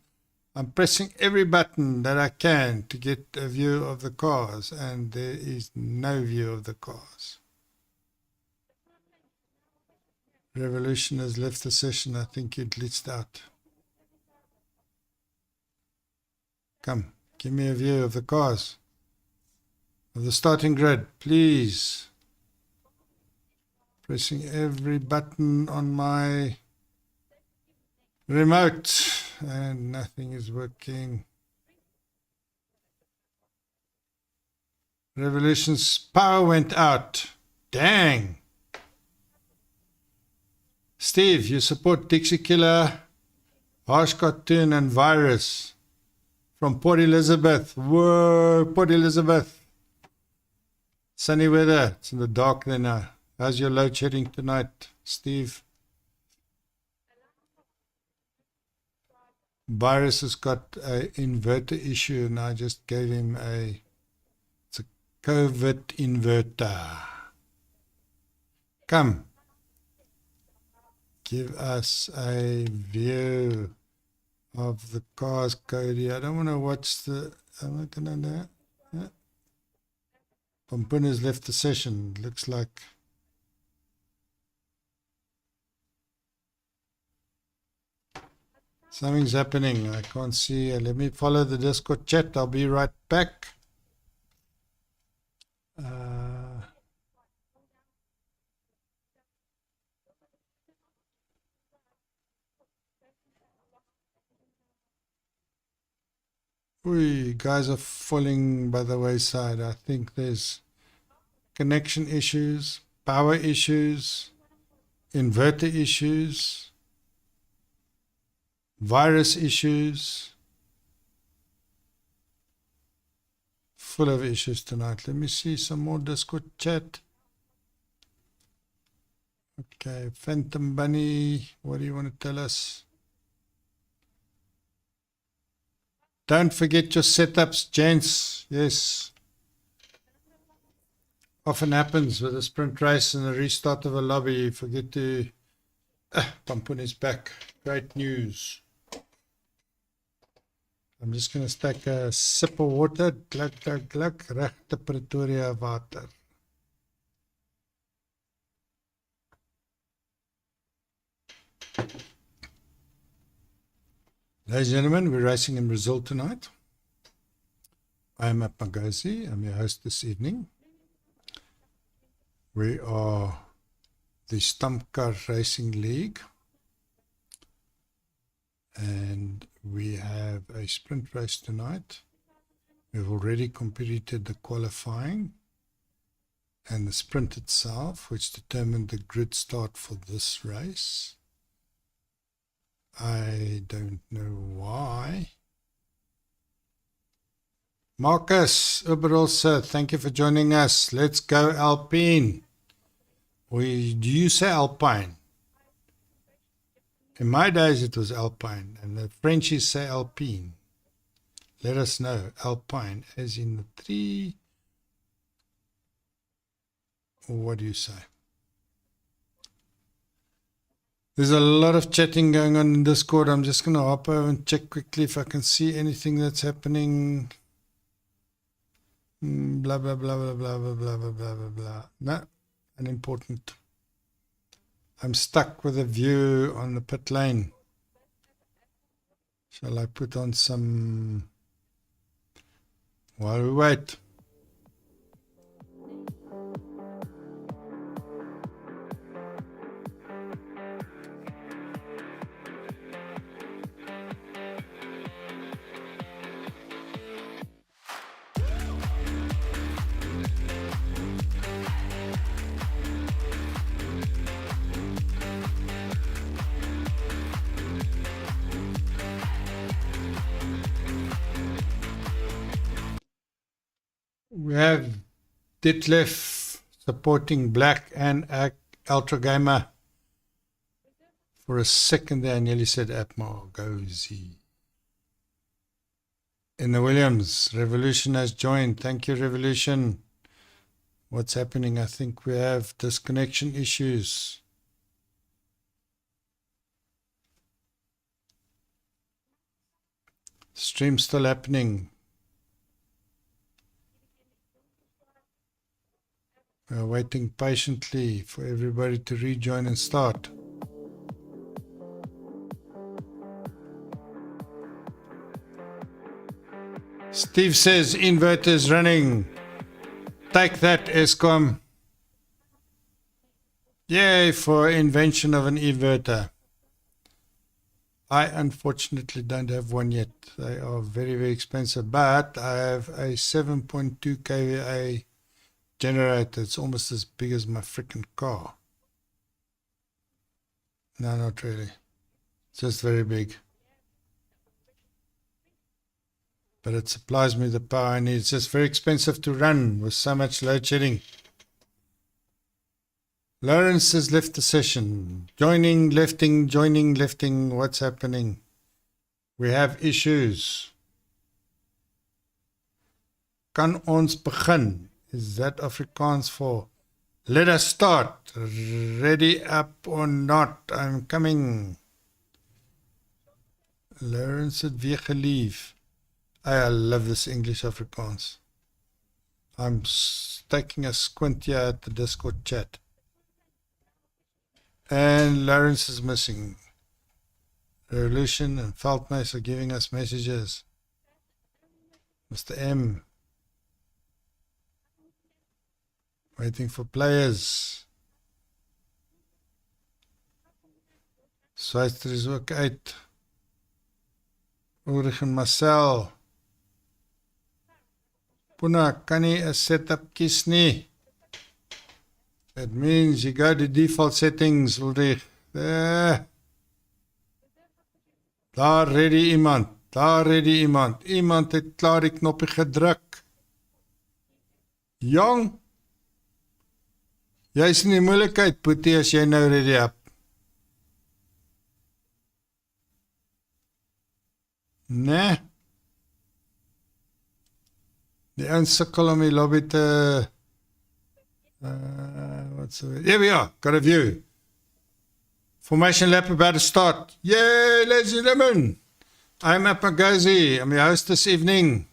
I'm pressing every button that I can to get a view of the cars, and there is no view of the cars. Revolution has left the session. I think you glitched out. Come, give me a view of the cars. of the starting grid, please. Pressing every button on my remote and nothing is working. Revolution's power went out. Dang. Steve, you support Dixie Killer, Harsh Cartoon and Virus from Port Elizabeth. Whoa, Port Elizabeth. Sunny weather. It's in the dark there now. How's your load shedding tonight, Steve? Virus has got an inverter issue and I just gave him it's a COVID inverter. Come. Give us a view of the cars, Cody. I don't want to watch the... I'm not going to know. Pompun has left the session. Looks like... something's happening. I can't see. Let me follow the Discord chat. I'll be right back. Guys are falling by the wayside. I think there's connection issues, power issues, inverter issues, virus issues. Full of issues tonight. Let me see some more Discord chat. Okay, Phantom Bunny, what do you want to tell us? Don't forget your setups, gents. Yes. Often happens with a sprint race and a restart of a lobby. You forget to... Pampun is back. Great news. I'm just going to stack a sip of water. Glug, glug, glug. Rechte Pretoria water. Ladies and gentlemen, we're racing in Brazil tonight. I'm at Magosi. I'm your host this evening. We are the Stump Car Racing League. And we have a sprint race tonight. We've already completed the qualifying and the sprint itself, which determined the grid start for this race. I don't know why. Marcus Uberolse, thank you for joining us. Let's go Alpine. Do you say Alpine? In my days it was Alpine, and the Frenchies say Alpine. Let us know. Alpine, as in the tree. Or what do you say? There's a lot of chatting going on in Discord. I'm just going to hop over and check quickly if I can see anything that's happening. Blah, blah, blah, blah, blah, blah, blah, blah, blah, blah, blah. No, unimportant. I'm stuck with a view on the pit lane. Shall I put on some... while we wait? We have Detlef supporting Black and Ultra Gamer. For a second there, I nearly said Atmo Gozi. In the Williams, Revolution has joined. Thank you, Revolution. What's happening? I think we have disconnection issues. Stream still happening. We are waiting patiently for everybody to rejoin and start. Steve says inverter is running. Take that, Eskom. Yay for invention of an inverter. I unfortunately don't have one yet. They are very, very expensive, but I have a 7.2 kVA generator. It's almost as big as my freaking car. No, not really. Just very big. But it supplies me the power I need. It's just very expensive to run with so much load shedding. Lawrence has left the session. Joining, lifting. What's happening? We have issues. Kan ons begin? Is that Afrikaans for let us start? Ready up or not? I'm coming. Lawrence het weer gelief. I love this English Afrikaans. I'm taking a squint here at the Discord chat. And Lawrence is missing. Revolution and Feltnice are giving us messages. Mr. M. Waiting for players. Sweister is ook uit. Ulrich en Marcel. Puna, kan nie 'n setup kies nie. That means you go to default settings, Ulrich. There. Daar ready iemand. Iemand het klaar die knoppie gedruk. Jong. Jy is in die moeilikheid, Boetie, as jy nou ready up. Nee. Die ouens sukkel om die lobby te... Here we are, got a view. Formation lap about to start. Yay, ladies and gentlemen. I'm Apagozi. I'm your host this evening.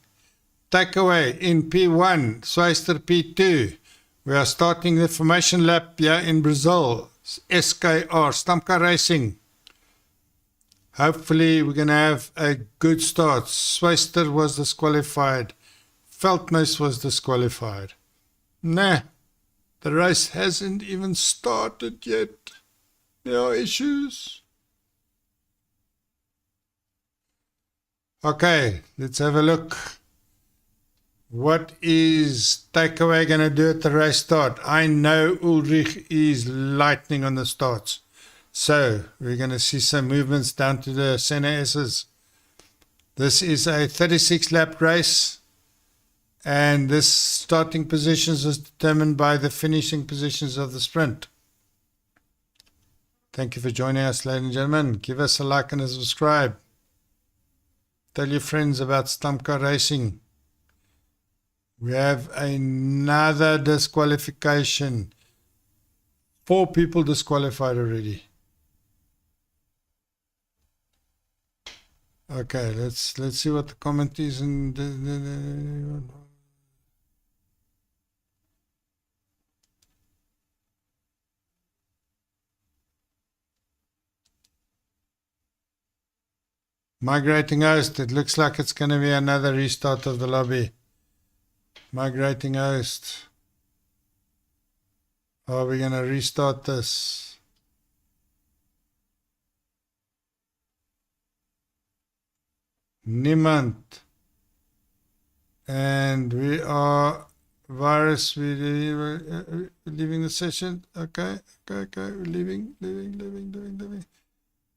Takeaway in P1, Sweister P2. We are starting the formation lap here in Brazil. SKR, Stamka Racing. Hopefully we're going to have a good start. Sweister was disqualified. Feltnice was disqualified. Nah, the race hasn't even started yet. There are issues. Okay, let's have a look. What is Takeaway going to do at the race start? I know Ulrich is lightning on the starts. So we're going to see some movements down to the center S's. This is a 36 lap race. And this starting positions is determined by the finishing positions of the sprint. Thank you for joining us, ladies and gentlemen. Give us a like and a subscribe. Tell your friends about Stamka Racing. We have another disqualification. 4 people disqualified already. Okay, let's see what the comment is. Migrating host, it looks like it's going to be another restart of the lobby. Migrating host. Are we going to restart this? Niemand. And we are virus, we're leaving the session. Okay, we're leaving.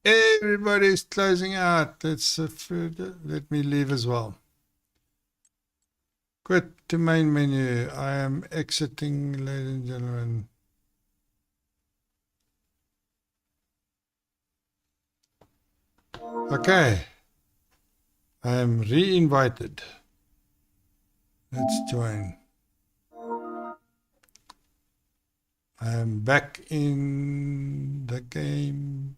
Everybody's closing out. Let me leave as well. Quit to main menu. I am exiting, ladies and gentlemen. Okay. I am re-invited. Let's join. I am back in the game.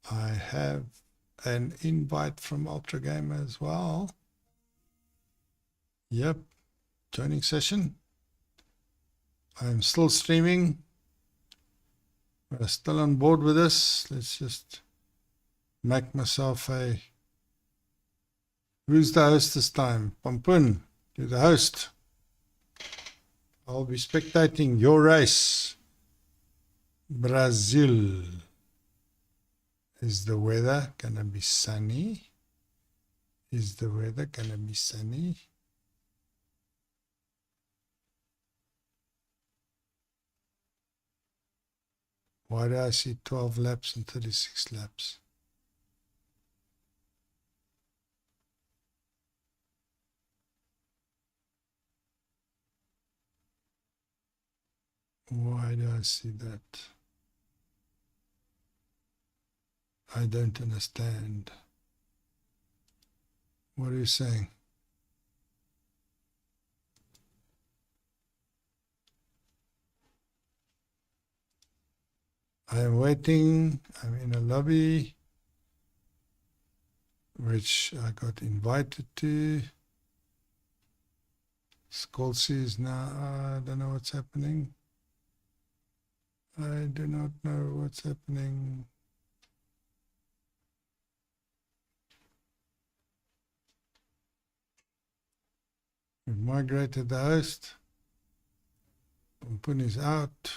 I have an invite from Ultra Gamer as well. Yep, joining session. I'm still streaming. We're still on board with this. Let's just make myself a... Who's the host this time? Pampun, you're the host. I'll be spectating your race. Brazil. Is the weather gonna be sunny? Is the weather gonna be sunny? Why do I see 12 laps and 36 laps? Why do I see that? I don't understand. What are you saying? I am waiting. I'm in a lobby, which I got invited to. Skolsy is now, I don't know what's happening. I do not know what's happening. We've migrated the host. Poon is out.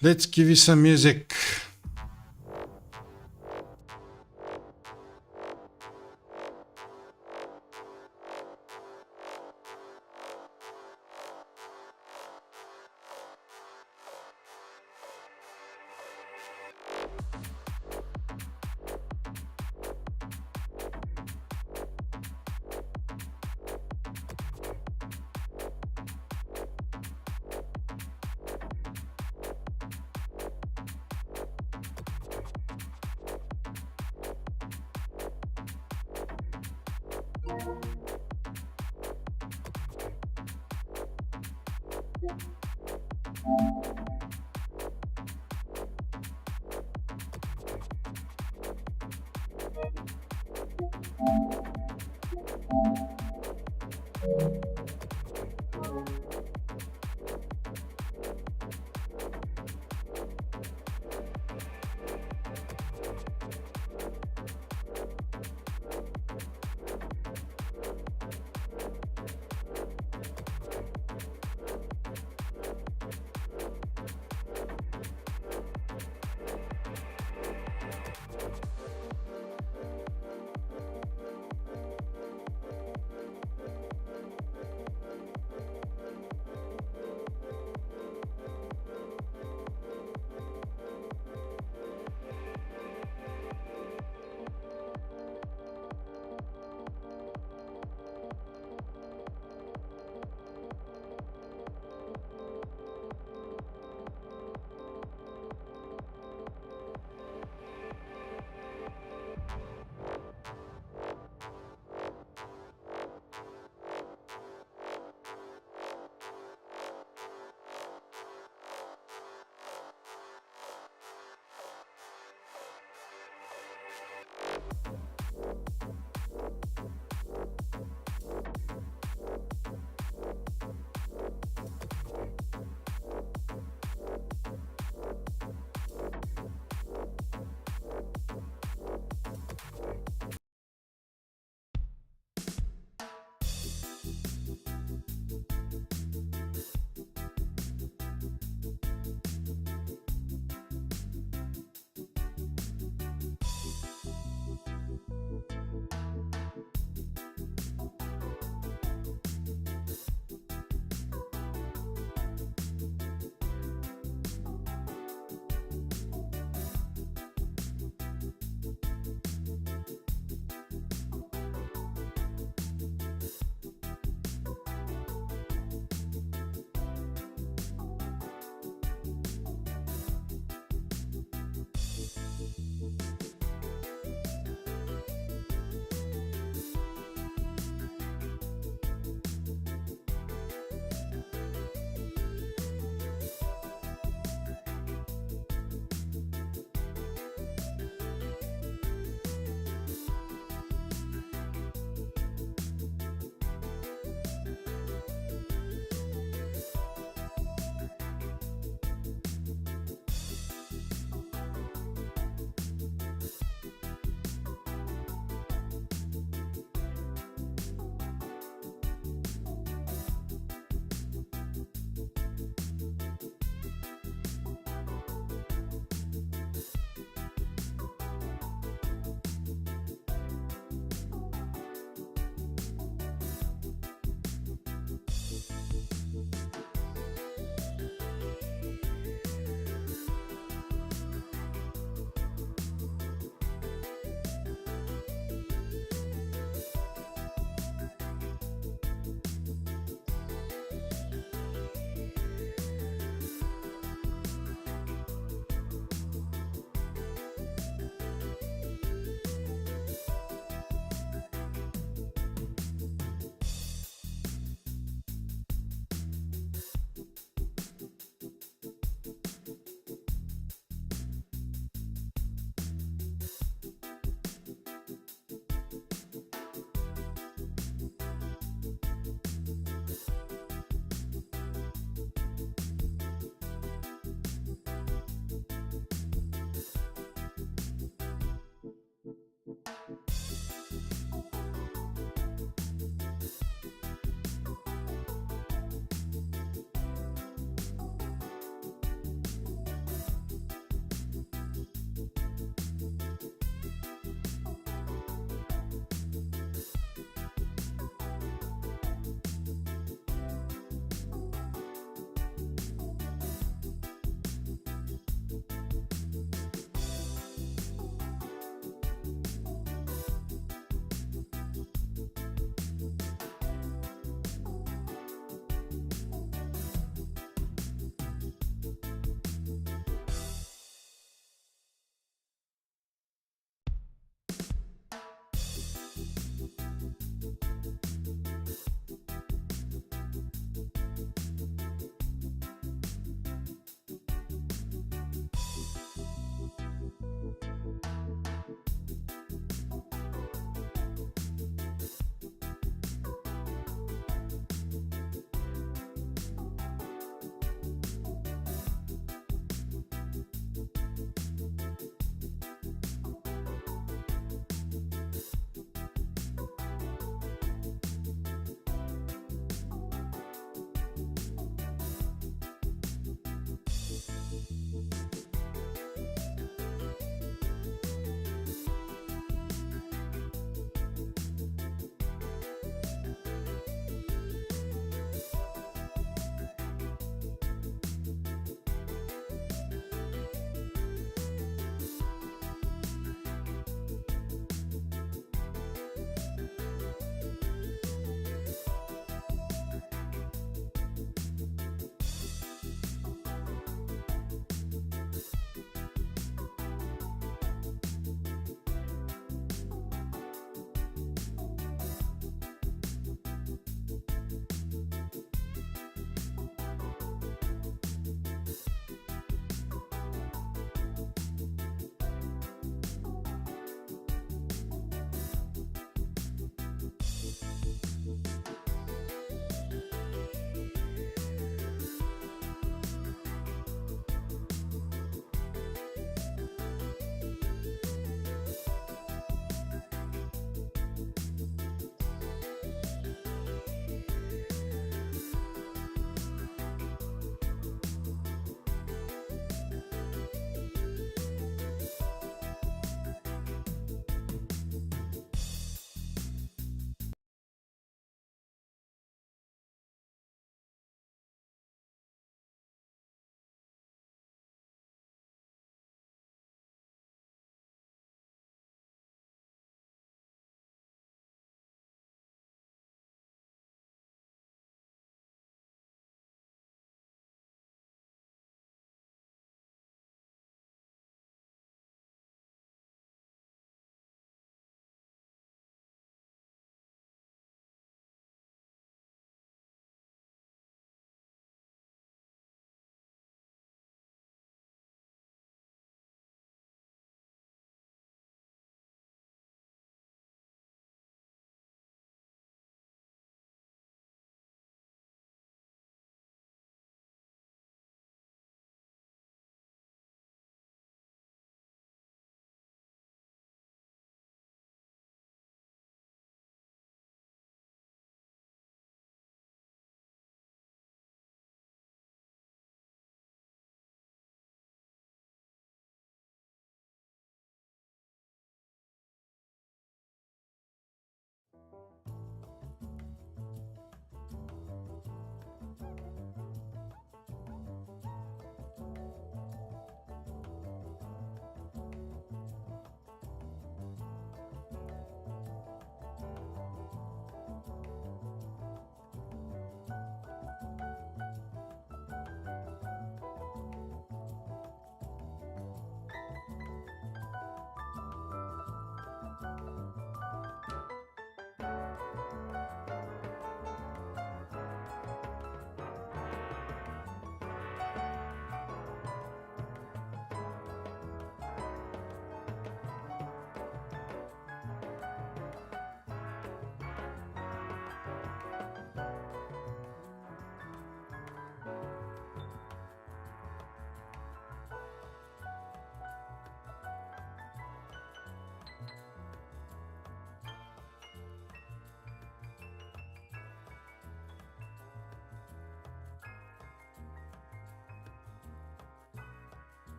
Let's give you some music.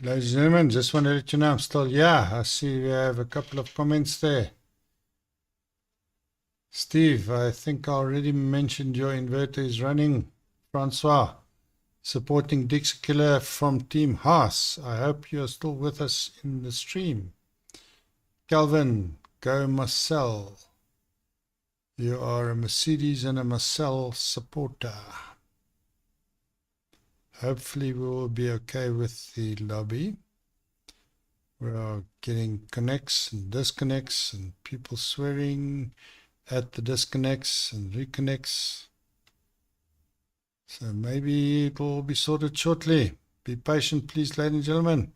Ladies and gentlemen, just want to let you know I'm still here. I see we have a couple of comments there. Steve, I think I already mentioned your inverter is running. Francois, supporting Dixie Killer from Team Haas. I hope you're still with us in the stream. Calvin, go Marcel. You are a Mercedes and a Marcel supporter. Hopefully we will be okay with the lobby. We are getting connects and disconnects and people swearing at the disconnects and reconnects. So maybe it will be sorted shortly. Be patient, please, ladies and gentlemen.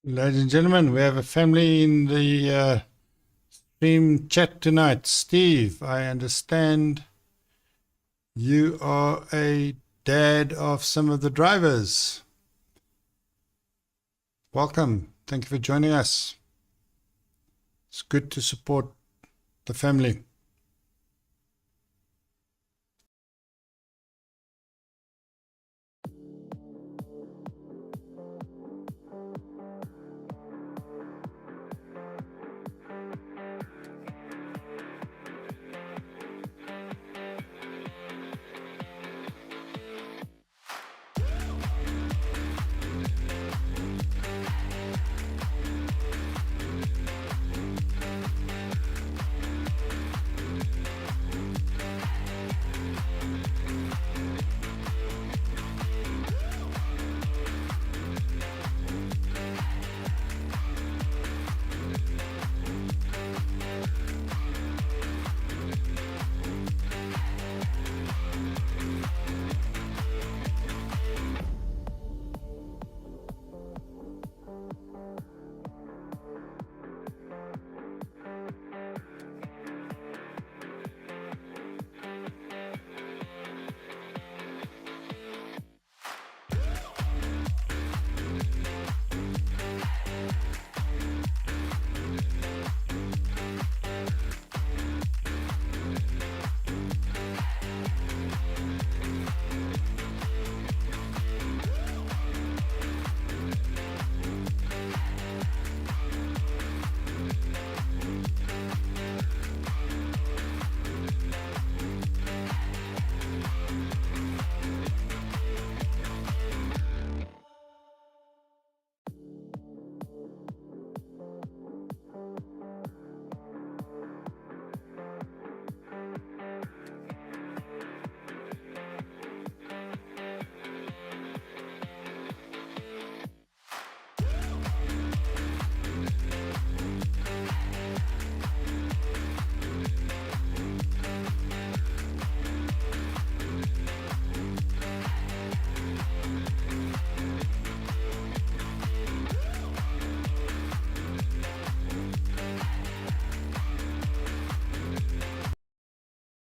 Ladies and gentlemen, we have a family in the stream chat tonight. Steve, I understand you are a dad of some of the drivers. Welcome. Thank you for joining us. It's good to support the family.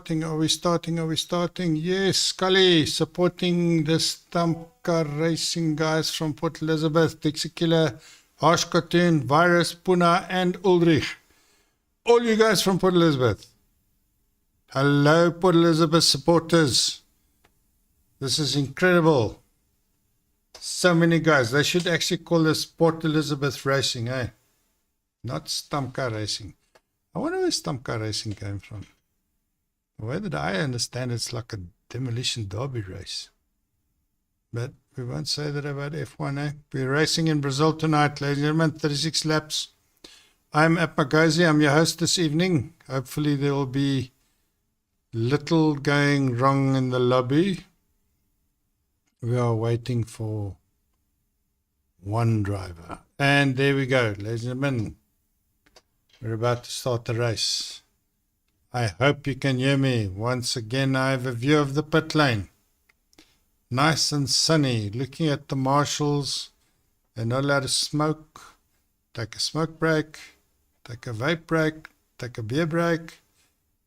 starting? Are we starting? Are we starting? Yes, Scully, supporting the Stump Car Racing guys from Port Elizabeth, Dixie Killer, Harsh Cartoon, Virus, Puna, and Ulrich. All you guys from Port Elizabeth. Hello, Port Elizabeth supporters. This is incredible. So many guys. They should actually call this Port Elizabeth Racing, eh? Not Stump Car Racing. I wonder where Stump Car Racing came from. The way that I understand it's like a demolition derby race. But we won't say that about F1, eh? We're racing in Brazil tonight, ladies and gentlemen, 36 laps. I'm at Magozi. I'm your host this evening. Hopefully there will be little going wrong in the lobby. We are waiting for one driver. And there we go, ladies and gentlemen. We're about to start the race. I hope you can hear me. Once again, I have a view of the pit lane. Nice and sunny. Looking at the marshals. They're not allowed to smoke. Take a smoke break. Take a vape break. Take a beer break.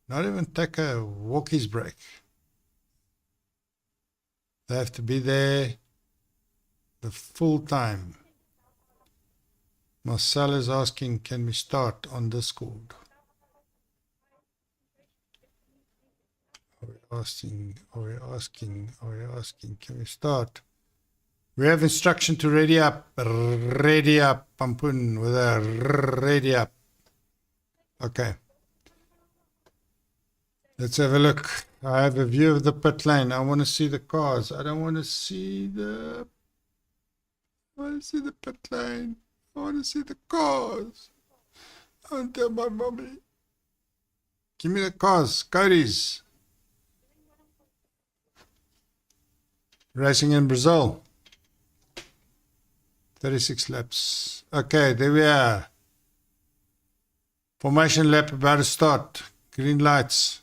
Not even take a walkies break. They have to be there the full time. Marcel is asking, can we start on Discord? Are we asking, can we start? We have instruction to ready up, Pampun, with a ready up. Okay. Let's have a look. I have a view of the pit lane. I want to see the cars. I don't want to see the... I want to see the pit lane. I want to see the cars. I want to tell my mommy. Give me the cars. Cody's. Racing in Brazil. 36 laps. Okay, there we are. Formation lap about to start. Green lights.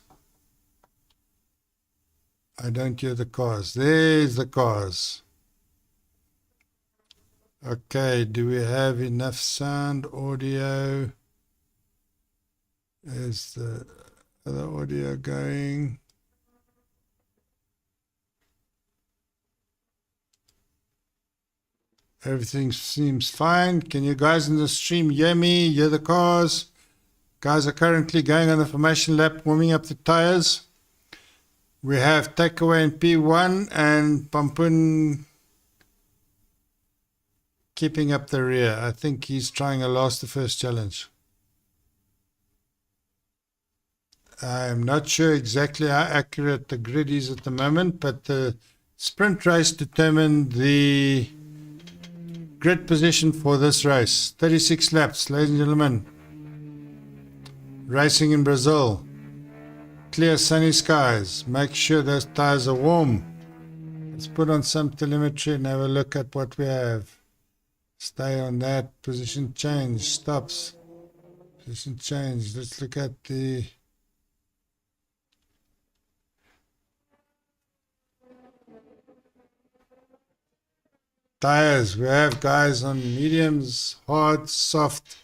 I don't hear the cars. There's the cars. Okay, do we have enough sound, audio? Is the other audio going? Everything seems fine. Can you guys in the stream hear me? Hear the cars? Guys are currently going on the formation lap, warming up the tires. We have takeaway in P1 and Pampun keeping up the rear. I think he's trying a last to first challenge. I'm not sure exactly how accurate the grid is at the moment, but the sprint race determined the grid position for this race. 36 laps, ladies and gentlemen. Racing in Brazil. Clear sunny skies. Make sure those tires are warm. Let's put on some telemetry and have a look at what we have. Stay on that. Position change. Stops. Position change. Let's look at the... tires. We have guys on mediums, hard, soft,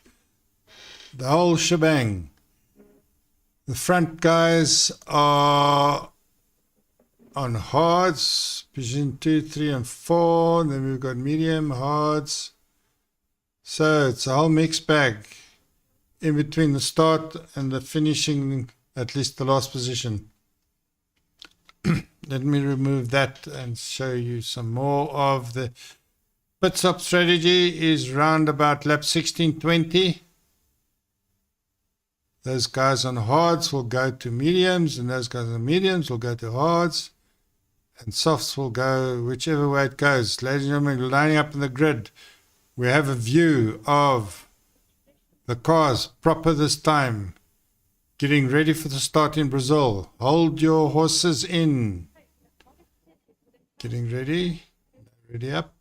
the whole shebang. The front guys are on hards, position 2, 3, and 4. Then we've got medium, hards. So it's a whole mixed bag in between the start and the finishing, at least the last position. Let me remove that and show you some more of the pit stop strategy. Is round about lap 16-20. Those guys on hards will go to mediums, and those guys on mediums will go to hards, and softs will go whichever way it goes. Ladies and gentlemen, lining up in the grid, we have a view of the cars proper this time, getting ready for the start in Brazil. Hold your horses in. Getting ready. Ready up.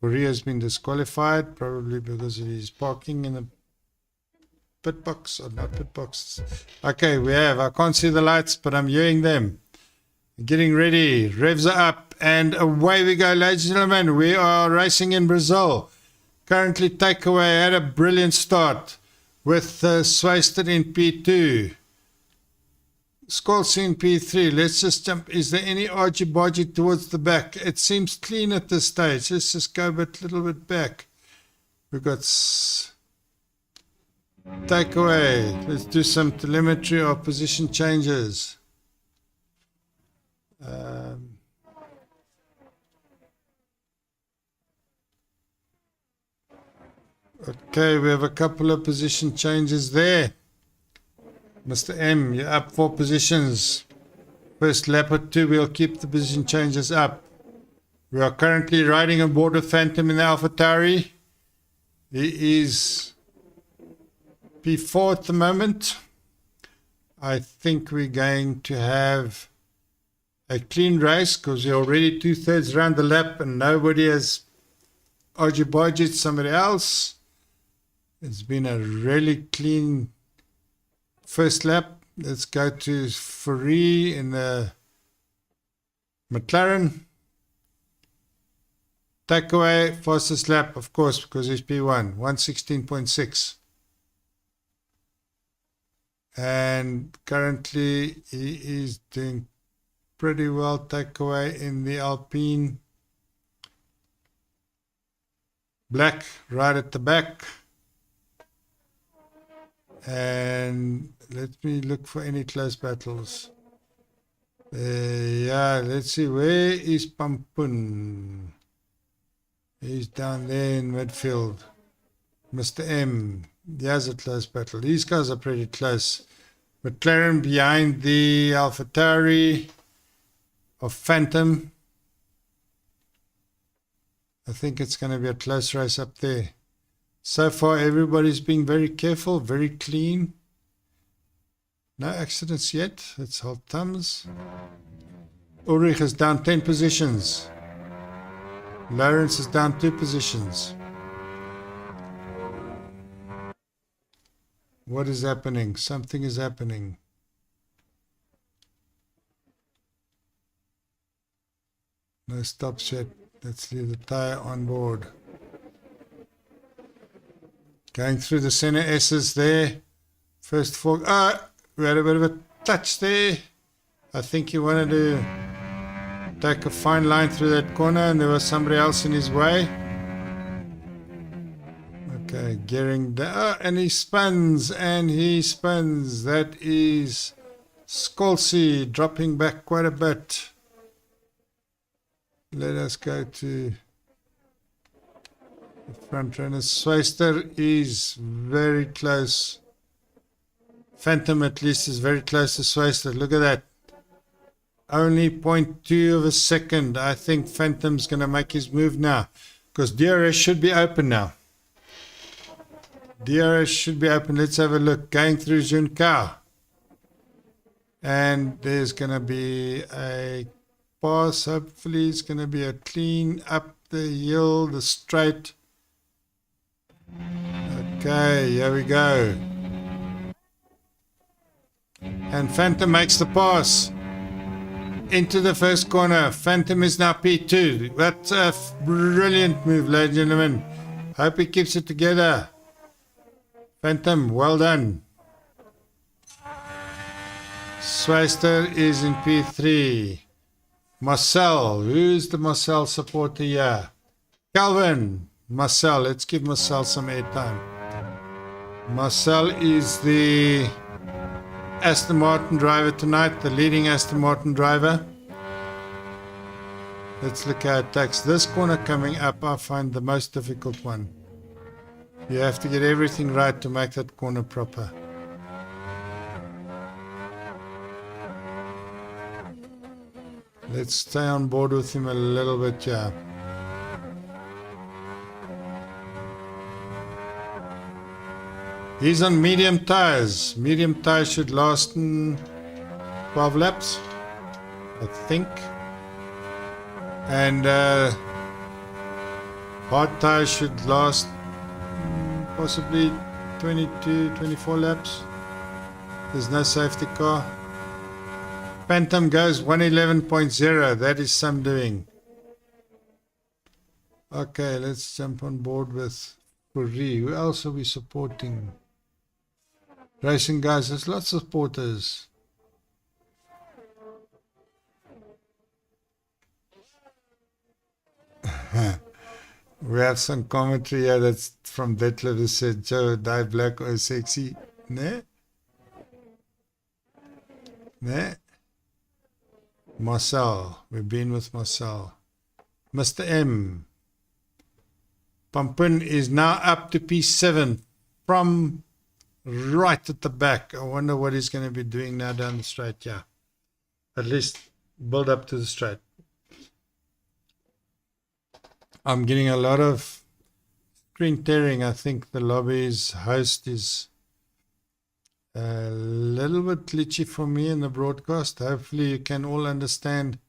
Faria has been disqualified, probably because of his parking in the pit box, or not pit box. Okay, we have, I can't see the lights, but I'm hearing them. Getting ready, revs are up, and away we go, ladies and gentlemen. We are racing in Brazil. Currently, takeaway had a brilliant start with Swayster in P2. Skolci in P3. Let's just jump. Is there any argy-bargy towards the back? It seems clean at this stage. Let's just go a little bit back. We've got takeaway. Let's do some telemetry or position changes. Okay, we have a couple of position changes there. Mr. M, you're up 4 positions. First lap or 2, we'll keep the position changes up. We are currently riding on board with Phantom in the AlphaTauri. He is P4 at the moment. I think we're going to have a clean race because we're already 2/3 around the lap and nobody has argy-bargy somebody else. It's been a really clean first lap. Let's go to Fourie in the McLaren. Takeaway, fastest lap, of course, because he's P1, 1:16.6. And currently he is doing pretty well. Takeaway in the Alpine. Black right at the back. And let me look for any close battles. Yeah, let's see. Where is Pampun? He's down there in midfield. Mr. M. There's a close battle. These guys are pretty close. McLaren behind the AlphaTauri of Phantom. I think it's going to be a close race up there. So far, everybody's being very careful, very clean. No accidents yet. Let's hold thumbs. Ulrich is down 10 positions. Lawrence is down 2 positions. What is happening? Something is happening. No stops yet. Let's leave the tire on board. Going through the center S's there. First fork. We had a bit of a touch there. I think he wanted to take a fine line through that corner and there was somebody else in his way. Okay, gearing down. And he spins and he spins. That is Skolci dropping back quite a bit. Let us go to the front runner. Swayster is very close. Phantom at least is very close to Swayster. Look at that. Only 0.2 of a second. I think Phantom's going to make his move now. Because DRS should be open now. DRS should be open. Let's have a look. Going through Junkau. And there's going to be a pass. Hopefully it's going to be a clean up the hill, the straight. Okay, here we go. And Phantom makes the pass into the first corner. Phantom is now P2. That's a brilliant move, ladies and gentlemen. Hope he keeps it together. Phantom, well done. Swayster is in P3. Marcel, who's the Marcel supporter here? Calvin, Marcel, let's give Marcel some airtime. Marcel is the Aston Martin driver tonight, the leading Aston Martin driver. Let's look how it takes. This corner coming up, I find the most difficult one. You have to get everything right to make that corner proper. Let's stay on board with him a little bit, yeah. He's on medium tires. Medium tires should last 12 laps, I think. And hard tires should last possibly 22, 24 laps. There's no safety car. Phantom goes 111.0. That is some doing. Okay, let's jump on board with Fourie. Who else are we supporting? Racing guys, there's lots of supporters. We have some commentary here that's from Detlef who said, Joe, die black or sexy. Ne? Ne? Marcel. We've been with Marcel. Mr. M. Pumpin is now up to P7 from right at the back. I wonder what he's going to be doing now down the straight. Yeah. At least build up to the straight. I'm getting a lot of screen tearing. I think the lobby's host is a little bit glitchy for me in the broadcast. Hopefully you can all understand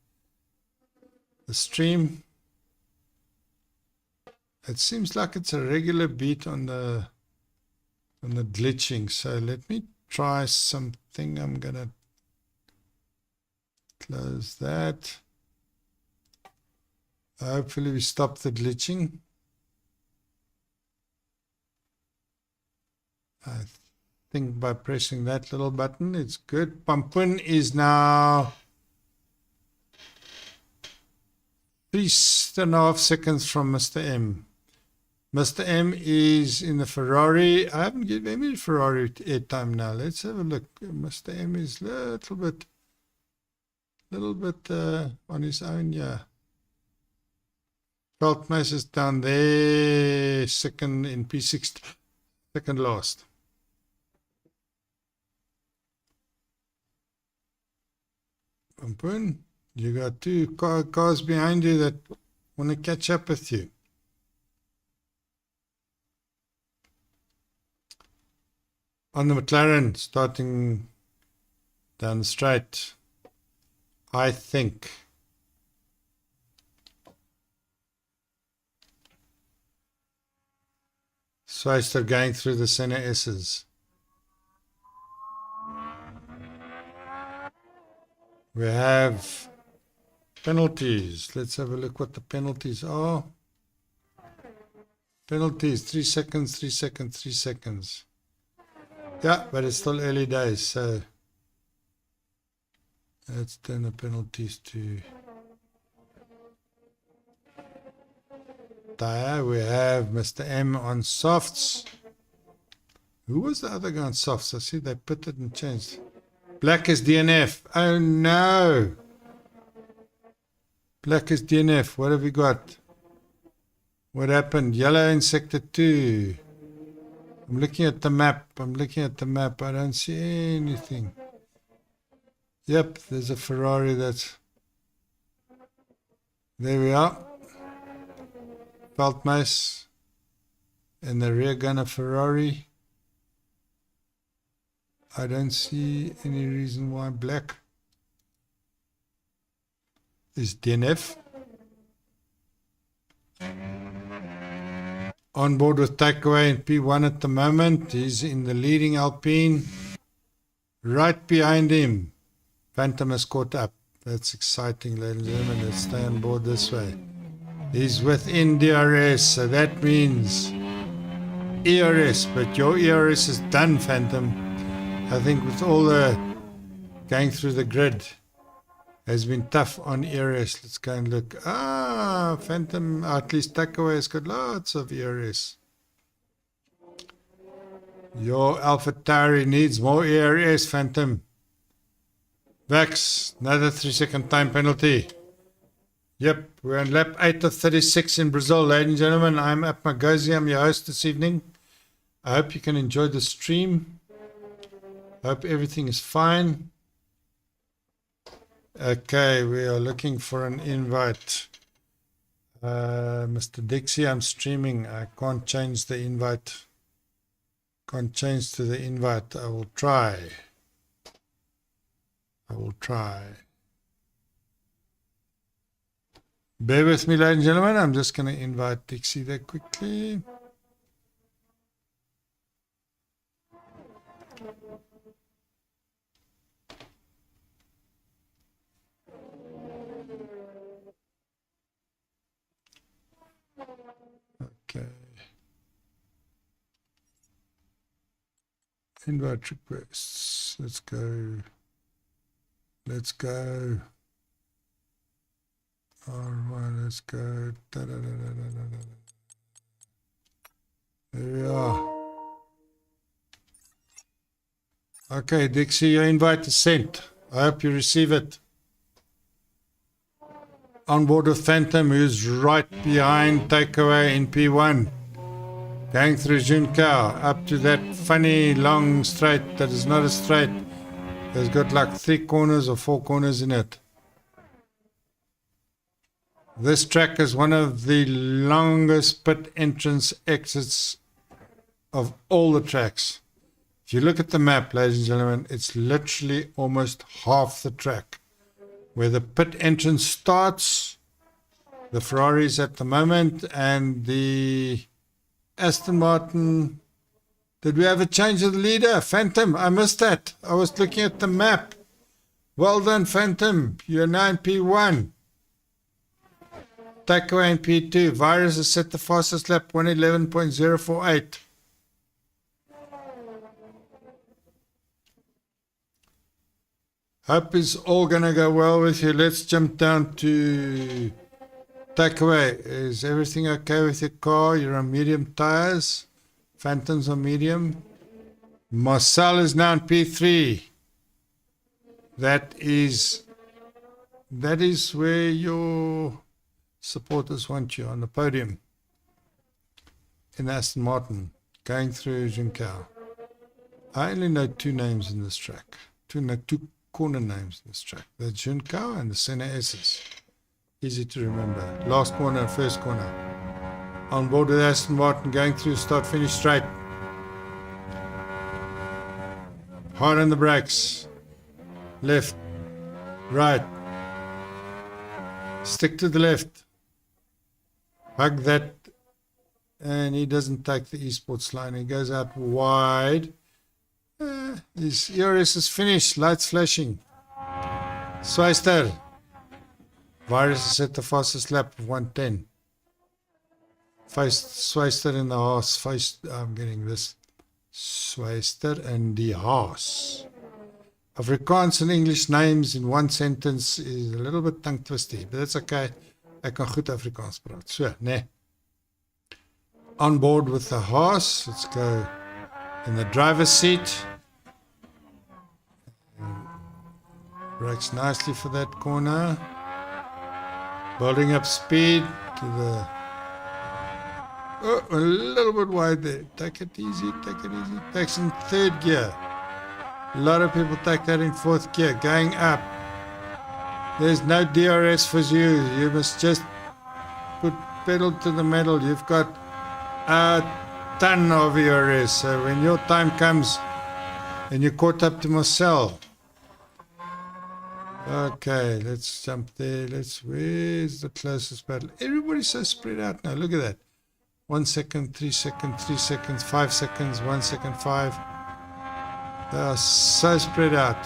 the stream. It seems like it's a regular beat on the glitching. So let me try something. I'm gonna close that. Hopefully we stop the glitching. I think by pressing that little button, it's good. Pumpin is now 3.5 seconds from Mr. M. Mr. M is in the Ferrari. I haven't given him any Ferrari airtime now. Let's have a look. Mr. M is a little bit on his own, yeah. Veldhuis is down there, second in P6, second last. Pumpin, you got two cars behind you that want to catch up with you. On the McLaren, starting down the straight, I think. Sweister going through the center S's. We have penalties. Let's have a look what the penalties are. Penalties, 3 seconds, 3 seconds, 3 seconds. Yeah, but it's still early days, so let's turn the penalties to tire. We have Mr. M on softs. Who was the other guy on softs? I see they put it and changed. Black is DNF. Oh no. Black is DNF. What have we got? What happened? Yellow in sector 2. I'm looking at the map. I don't see anything. Yep, there's a Ferrari that's... There we are. Veldhuis and the rear gunner Ferrari. I don't see any reason why black is DNF. On board with takeaway in P1 at the moment. He's in the leading Alpine. Right behind him, Phantom has caught up. That's exciting, ladies and gentlemen. Let's stay on board this way. He's within DRS, so that means ERS, but your ERS is done, Phantom. I think with all the going through the grid has been tough on ERS. Let's go and look. Phantom, at least takeaway has got lots of ERS. Your Alpha Tauri needs more ERS, Phantom. Vax, another 3-second time penalty. Yep, we're on lap 8 of 36 in Brazil, ladies and gentlemen. I'm Ap Magosi. I'm your host this evening. I hope you can enjoy the stream. I hope everything is fine. Okay, we are looking for an invite. Mr. Dixie, I'm streaming. I can't change the invite. Can't change to the invite. I will try. Bear with me, ladies and gentlemen. I'm just going to invite Dixie there quickly. Okay. Invite requests. Let's go. All right, let's go. Da-da-da-da-da-da-da. There we are. Okay, Dixie, your invite is sent. I hope you receive it. On board with Phantom, who's right behind Takeaway in P1. Going through Junkou up to that funny long straight that is not a straight. It's got like 3 corners or 4 corners in it. This track is one of the longest pit entrance exits of all the tracks. If you look at the map, ladies and gentlemen, it's literally almost half the track. Where the pit entrance starts, the Ferraris at the moment, and the Aston Martin. Did we have a change of the leader? Phantom, I missed that. I was looking at the map. Well done, Phantom. You're now in P1. Takeaway in P2. Virus has set the fastest lap, 111.048. Hope it's all going to go well with you. Let's jump down to Takeaway. Is everything okay with your car? You're on medium tires. Phantoms on medium. Marcel is now in P3. That is where your supporters want you, on the podium in Aston Martin, going through Junkou. I only know 2 names in this track. Two corner names in this track. The Junkou and the Senna S's. Easy to remember. Last corner, first corner. On board with Aston Martin, going through start-finish straight. Hard on the brakes. Left. Right. Stick to the left. Hug that. And he doesn't take the esports line. He goes out wide. His ERS is finished. Lights flashing. Sweister. Virus has set the fastest lap of 110. Sweister in the Haas. I'm getting this. Sweister and the Haas. Afrikaans and English names in one sentence is a little bit tongue twisty, but that's okay. Ek kan goed Afrikaans praat. So, nee. On board with the Haas. Let's go in the driver's seat. Brakes nicely for that corner. Building up speed to the... Oh, a little bit wide there. Take it easy, take it easy. Takes in 3rd gear. A lot of people take that in 4th gear. Going up. There's no DRS for you. You must just put pedal to the metal. You've got a ton of DRS. So when your time comes and you're caught up to Marcel. Okay, let's jump there. Where's the closest battle? Everybody's so spread out now. Look at that. 1 second, 3 seconds, 3 seconds, 5 seconds, 1 second, 5. They are so spread out.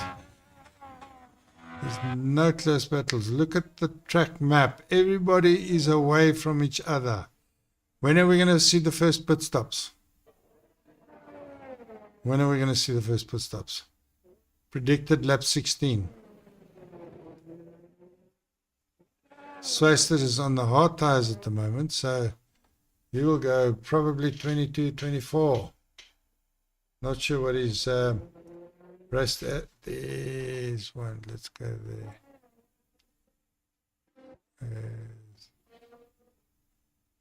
There's no close battles. Look at the track map. Everybody is away from each other. When are we going to see the first pit stops? When are we going to see the first pit stops? Predicted lap 16. Sweister is on the hard tires at the moment, so he will go probably 22, 24. Not sure what his rest at. There's one. Let's go there. There's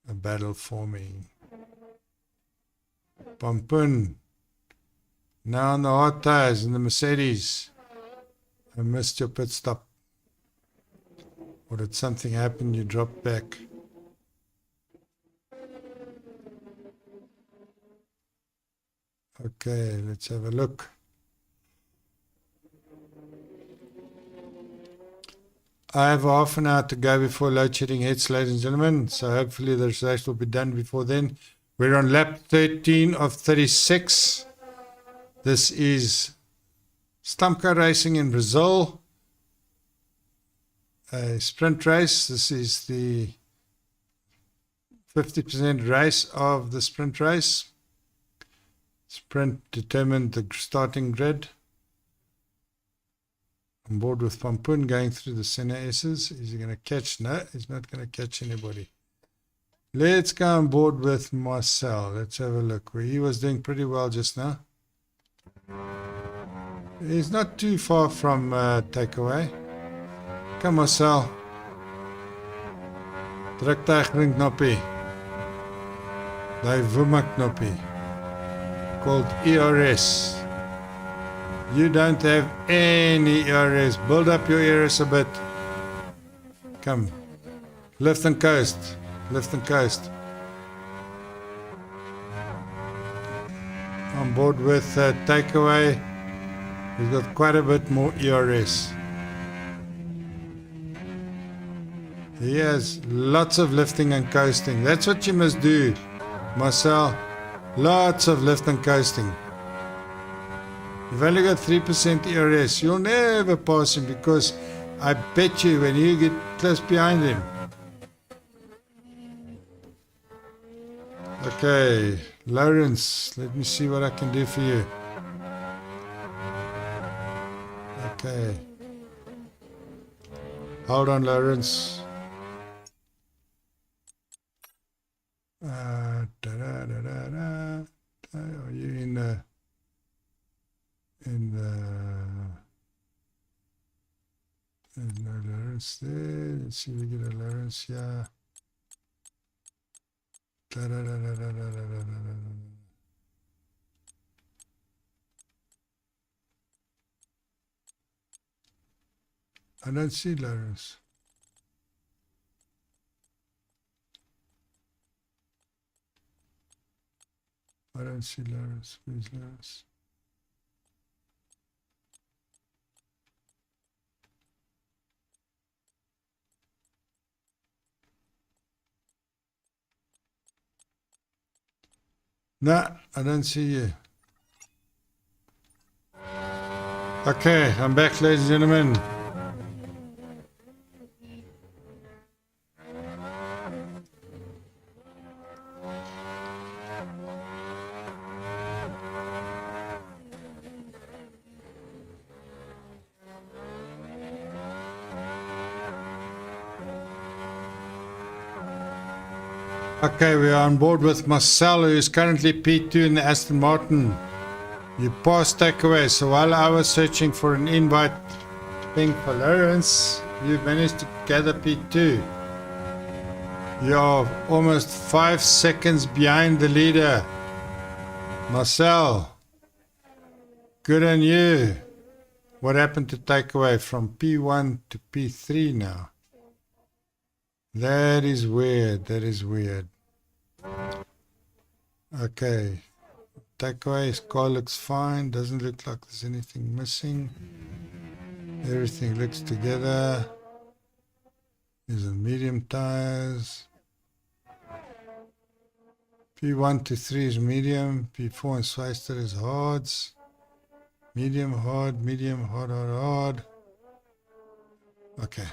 a battle forming. Pompun. Now on the hard tires in the Mercedes. I missed your pit stop. Or did something happen? You dropped back. Okay, let's have a look. I have half an hour to go before load shedding hits, ladies and gentlemen. So hopefully the race will be done before then. We're on lap 13 of 36. This is Stump Car Racing in Brazil. A sprint race. This is the 50% race of the sprint race. Sprint determined the starting grid. On board with Pampun going through the center S's. Is he going to catch? No, he's not going to catch anybody. Let's go on board with Marcel. Let's have a look. He was doing pretty well just now. He's not too far from takeaway. Come Marcel. Druk daai knoppie. Daai woema knoppie. Called ERS. You don't have any ERS. Build up your ERS a bit. Come. Lift and coast. Lift and coast. On board with takeaway. He's got quite a bit more ERS. He has lots of lifting and coasting. That's what you must do, Marcel. Lots of lift and coasting. You've only got 3% ERS. You'll never pass him because I bet you when you get close behind him. Okay, Lawrence, let me see what I can do for you. Okay. Hold on, Lawrence. Are you in the there's no Lawrence there. Let's see if we get a Lawrence here. I don't see Lawrence. I don't see Lawrence. Where's Lawrence? No, I don't see you. Okay, I'm back, ladies and gentlemen. Okay, we are on board with Marcel, who is currently P2 in the Aston Martin. You passed takeaway, so while I was searching for an invite thing for Lawrence, you managed to gather P2. You're almost 5 seconds behind the leader. Marcel, good on you. What happened to takeaway from P1 to P3 now? That is weird. That is weird. Okay. Takeaway, his car looks fine. Doesn't look like there's anything missing. Everything looks together. These are medium tires. P1 to 3 is medium. P4 and Sweister is hards. Medium, hard, medium, hard, hard, hard. Okay.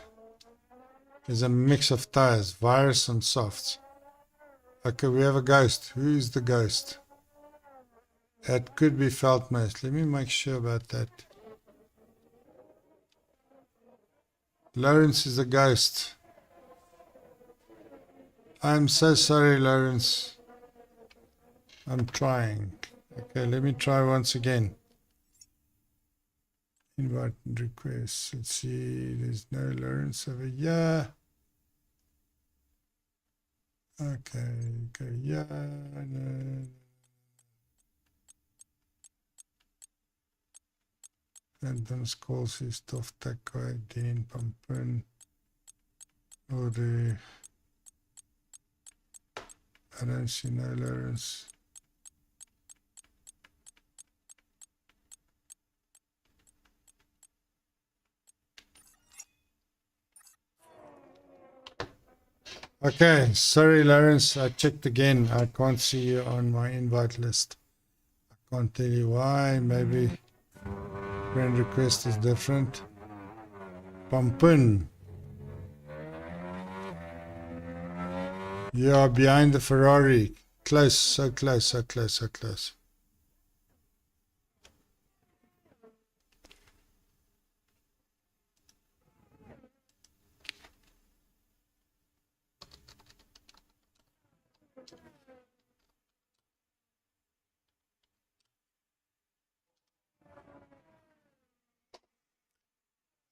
There's a mix of tires, virus and softs. Okay, we have a ghost. Who is the ghost? That could be Veldmeis. Let me make sure about that. Lawrence is a ghost. I'm so sorry, Lawrence. I'm trying. Okay, let me try once again. Invite and request. Let's see. There's no Lawrence over here. Okay, go yeah. No. Random calls is tough takeaway, Dean Pampun. Or the I don't see no Lawrence. Okay, sorry Lawrence, I checked again. I can't see you on my invite list. I can't tell you why. Maybe friend request is different. Pampun. You are behind the Ferrari. Close, so close, so close, so close.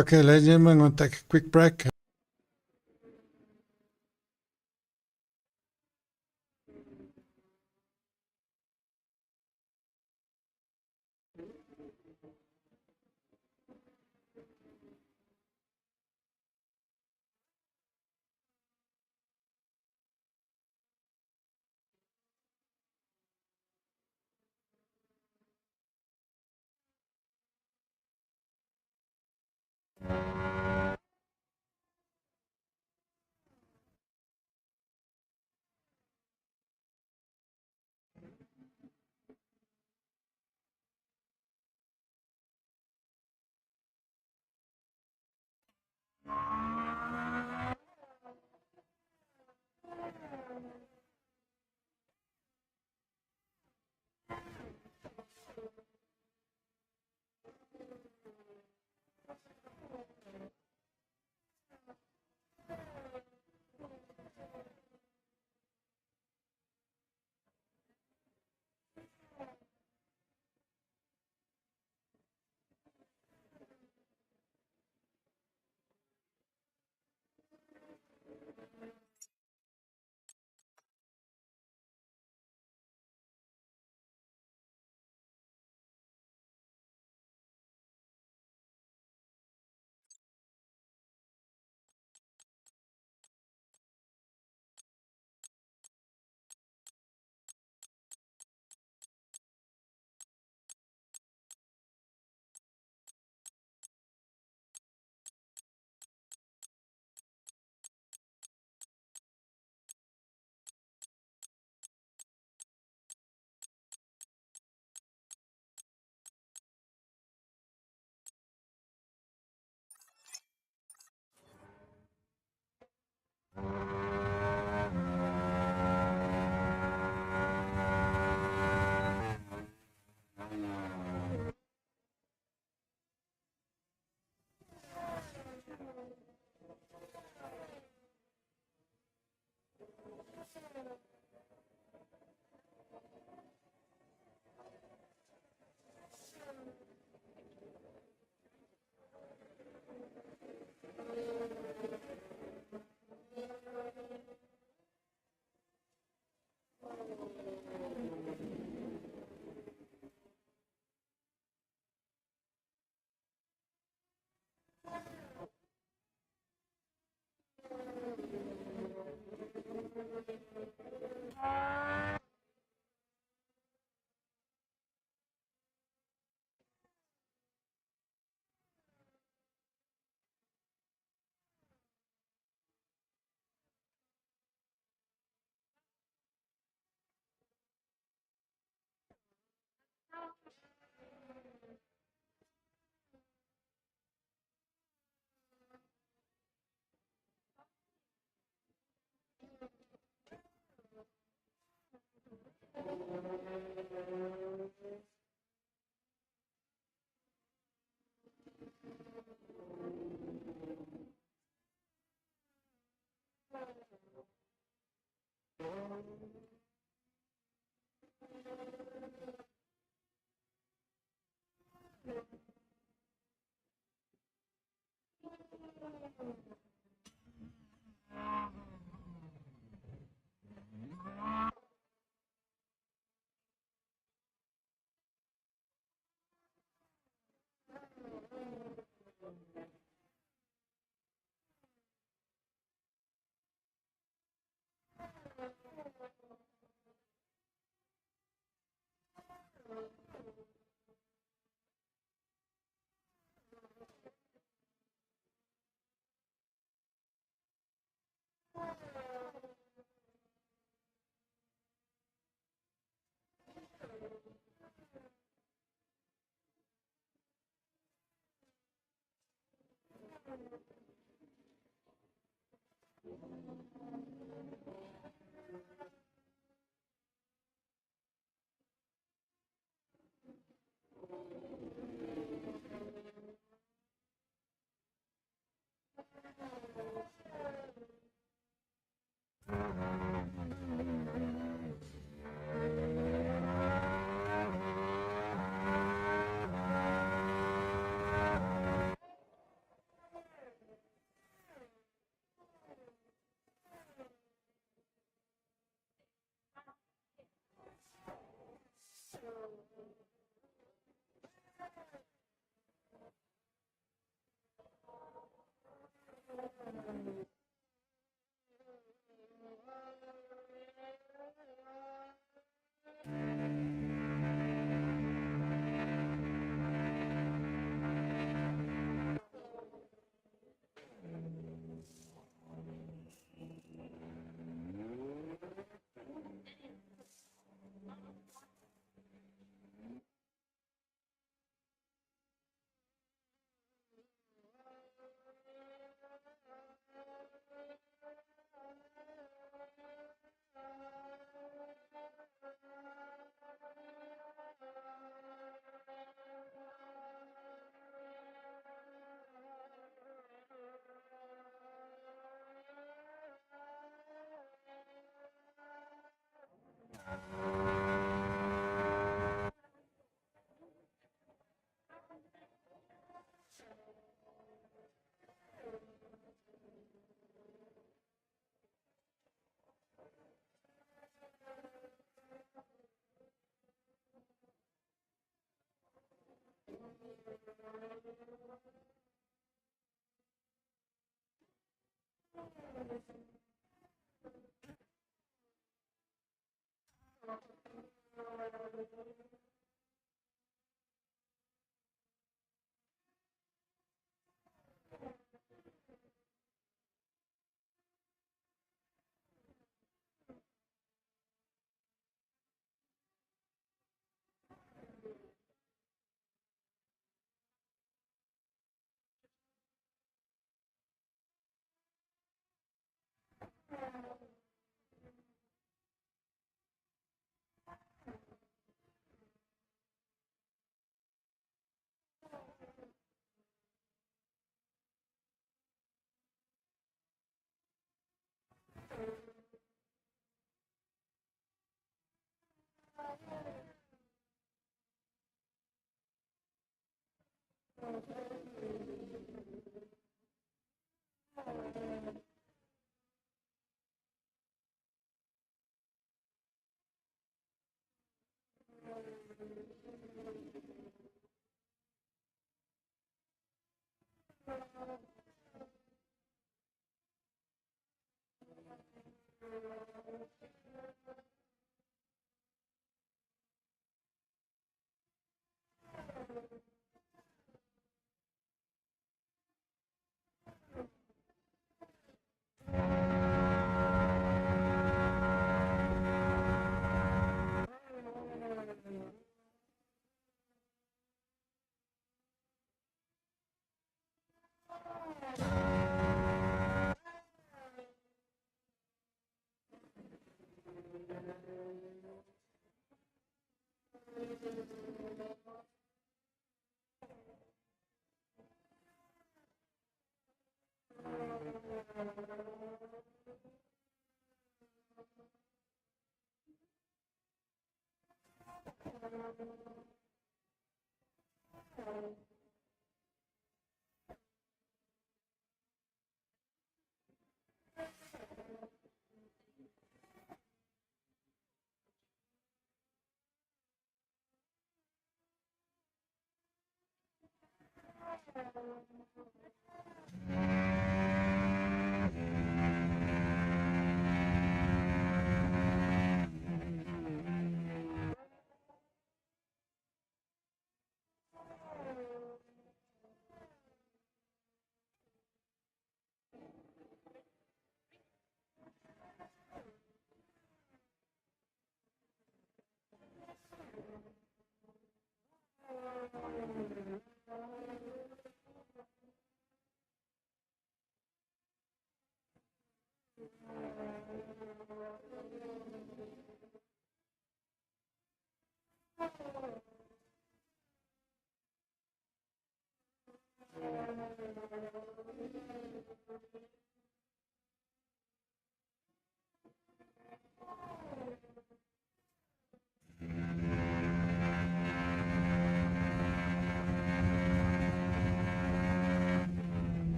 Okay, ladies and gentlemen, I'm going to take a quick break.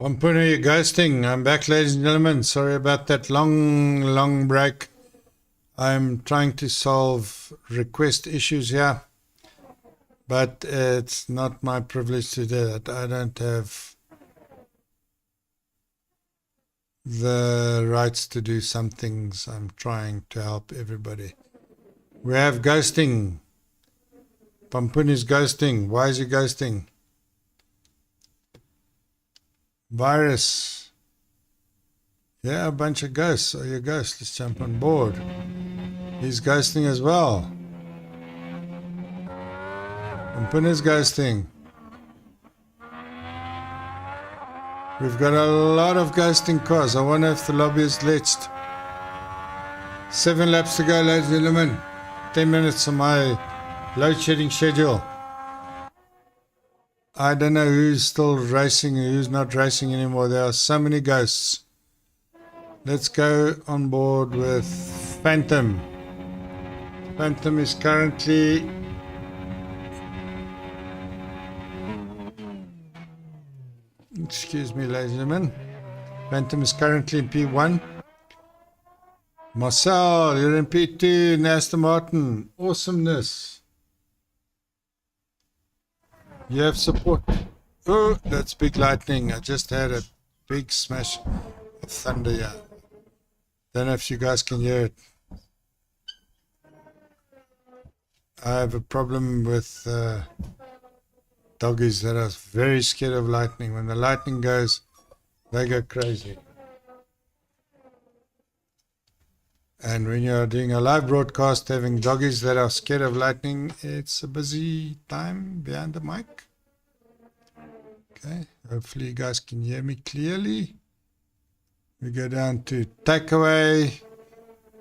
Pampuna, you're ghosting. I'm back, ladies and gentlemen. Sorry about that long break. I'm trying to solve request issues here, but it's not my privilege to do that. I don't have the rights to do some things. I'm trying to help everybody. We have ghosting. Pampuna's ghosting. Why is he ghosting? Virus. Yeah, a bunch of ghosts. Oh, you're a ghost. Let's jump on board. He's ghosting as well. Pampuna's ghosting. We've got a lot of ghosting cars. I wonder if the lobby is glitched. 7 laps to go, ladies and gentlemen. 10 minutes on my load shedding schedule. I don't know who's still racing and who's not racing anymore. There are so many ghosts. Let's go on board with Phantom. Phantom is currently excuse me, ladies and gentlemen. Phantom is currently in P1. Marcel, you're in P2. Aston Martin. Awesomeness. You have support. Oh, that's big lightning. I just had a big smash of thunder here. Don't know if you guys can hear it. I have a problem with doggies that are very scared of lightning. When the lightning goes, they go crazy. And when you're doing a live broadcast, having doggies that are scared of lightning, it's a busy time behind the mic. Okay, hopefully you guys can hear me clearly. We go down to takeaway.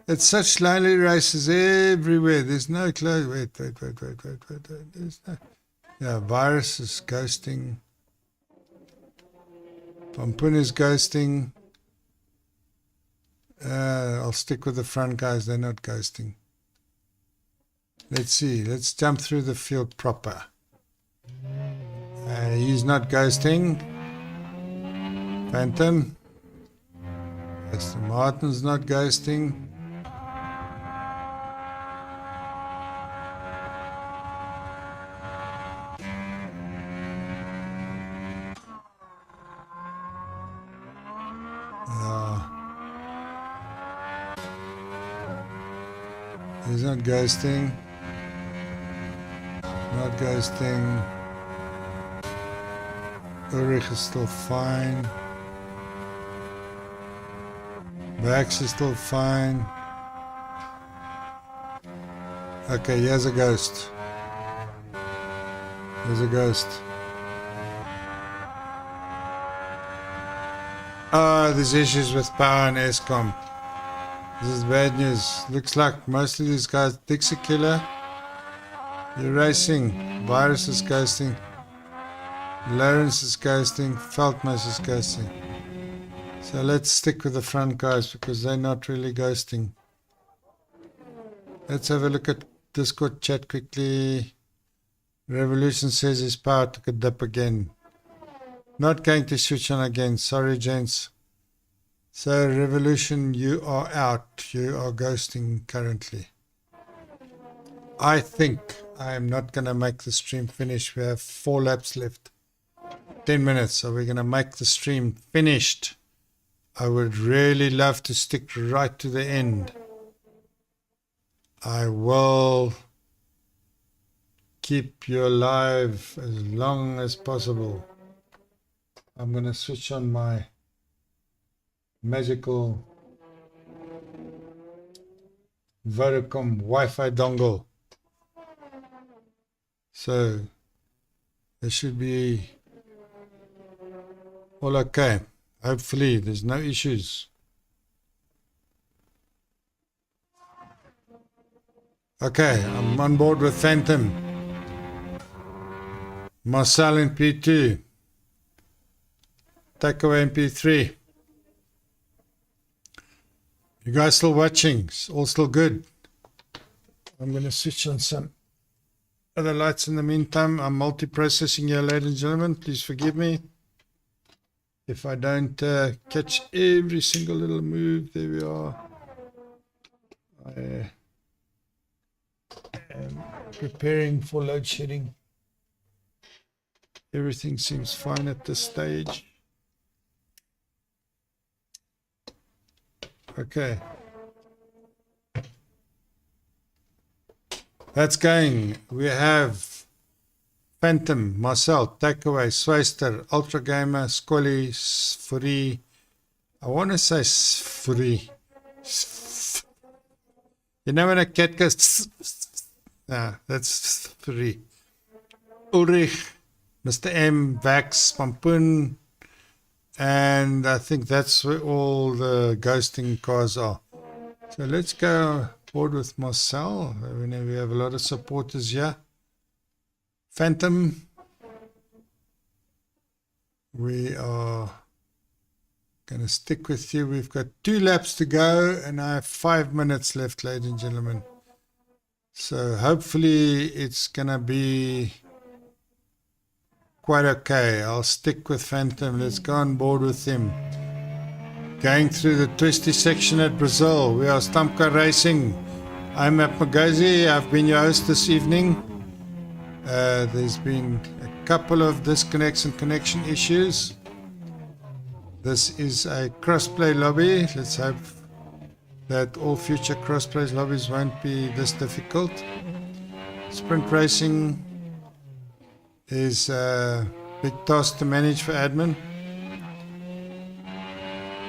It's such lonely races everywhere. There's no close. Wait. There's no. Yeah, virus is ghosting. Pampun is ghosting. I'll stick with the front guys. They're not ghosting. Let's see. Let's jump through the field proper. He's not ghosting. Phantom. Aston Martin's not ghosting. He's not ghosting. Not ghosting. Ulrich is still fine. Max is still fine. Okay, here's a ghost. There's a ghost. Oh, there's issues with power and ESCOM. This is bad news. Looks like most of these guys, Dixie Killer, you're racing. Virus is ghosting. Lawrence is ghosting. Feldmas is ghosting. So let's stick with the front guys because they're not really ghosting. Let's have a look at Discord chat quickly. Revolution says his power took a dip again. Not going to switch on again. Sorry, gents. So, Revolution, you are out. You are ghosting currently. I think I am not going to make the stream finish. We have 4 laps left. 10 minutes. So, we're going to make the stream finished. I would really love to stick right to the end. I will keep you alive as long as possible. I'm going to switch on my magical Vodacom Wi-Fi dongle. So there should be all okay. Hopefully there's no issues. Okay, I'm on board with Phantom. Marcel in P2. Takeaway in P3. You guys still watching? All still good? I'm going to switch on some other lights in the meantime. I'm multi-processing here, ladies and gentlemen. Please forgive me if I don't catch every single little move. There we are. I am preparing for load shedding. Everything seems fine at this stage. Okay. That's going. We have Phantom, Marcel, Takeaway, Swayster, Ultra Gamer, Scully, Sfuri. I want to say Sfuri. You know when a cat goes, nah, that's Sfuri. Ulrich, Mr. M, Vax, Pampoon, and I think that's where all the ghosting cars are. So let's go board with Marcel. We have a lot of supporters here. Phantom, we are going to stick with you. We've got 2 laps to go and I have 5 minutes left, ladies and gentlemen. So hopefully it's going to be quite okay. I'll stick with Phantom. Let's go on board with him. Going through the twisty section at Brazil. We are Stampcar Racing. I'm Matt Magazi. I've been your host this evening. There's been a couple of disconnects and connection issues. This is a crossplay lobby. Let's hope that all future crossplay lobbies won't be this difficult. Sprint racing is a big task to manage for admin.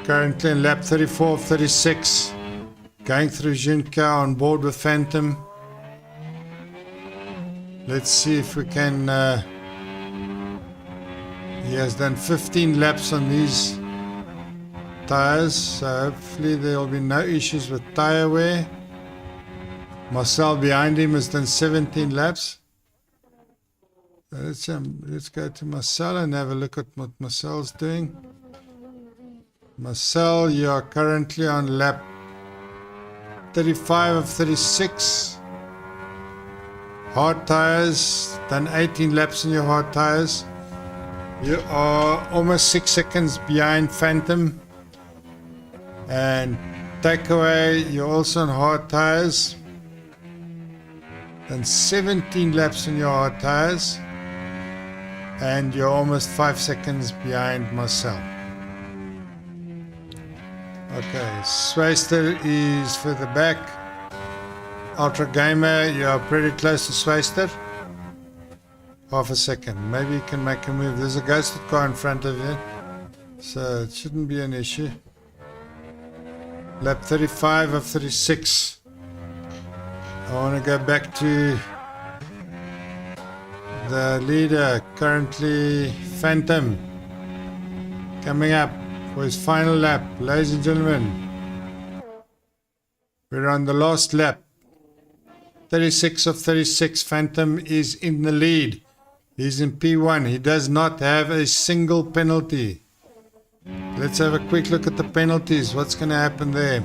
Currently in lap 34 of 36, going through Junka on board with Phantom. Let's see if we can. He has done 15 laps on these tires, so hopefully there will be no issues with tire wear. Marcel behind him has done 17 laps. Let's go to Marcel and have a look at what Marcel's doing. Marcel, you are currently on lap 35 of 36. Hard tires, done 18 laps on your hard tires. You are almost 6 seconds behind Phantom. And Takeaway, you're also on hard tires. Done 17 laps on your hard tires. And you're almost 5 seconds behind Marcel. Okay, Swayster is further back. Ultra Gamer, you are pretty close to Swayster. Half a second. Maybe you can make a move. There's a ghosted car in front of you, so it shouldn't be an issue. Lap 35 of 36. I want to go back to the leader, currently Phantom, coming up for his final lap. Ladies and gentlemen, we're on the last lap. 36 of 36. Phantom is in the lead. He's in P1. He does not have a single penalty. Let's have a quick look at the penalties. What's going to happen there?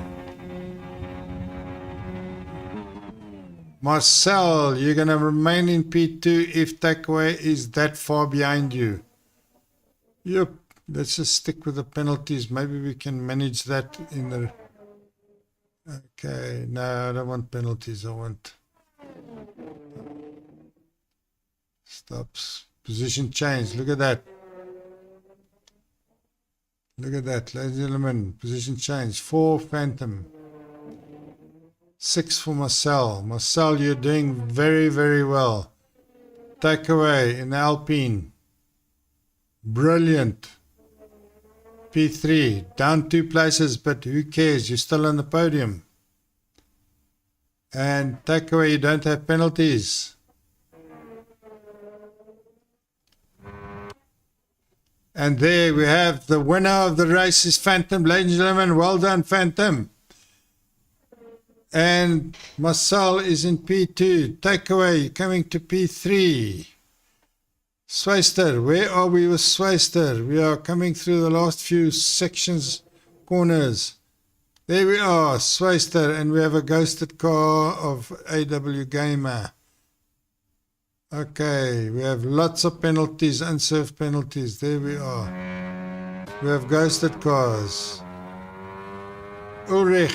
Marcel, you're going to remain in P2 if Takeaway is that far behind you. Yep. Let's just stick with the penalties. Maybe we can manage that in the... Okay. No, I don't want penalties. I want... Stops. Position change. Look at that. Look at that, ladies and gentlemen. Position change. 4 Phantom. 6 for Marcel. Marcel, you're doing very, very well. takeaway in the Alpine. Brilliant. P3, down 2 places, but who cares? You're still on the podium. And takeaway, you don't have penalties. And there we have the winner of the race is Phantom. Ladies and gentlemen, well done, Phantom. And Marcel is in P2. Takeaway coming to P3. Swayster, where are we with Swayster? We are coming through the last few sections, corners. There we are, Swayster, and we have a ghosted car of AW Gamer. Okay, we have lots of penalties, unserved penalties. There we are. We have ghosted cars. Ulrich.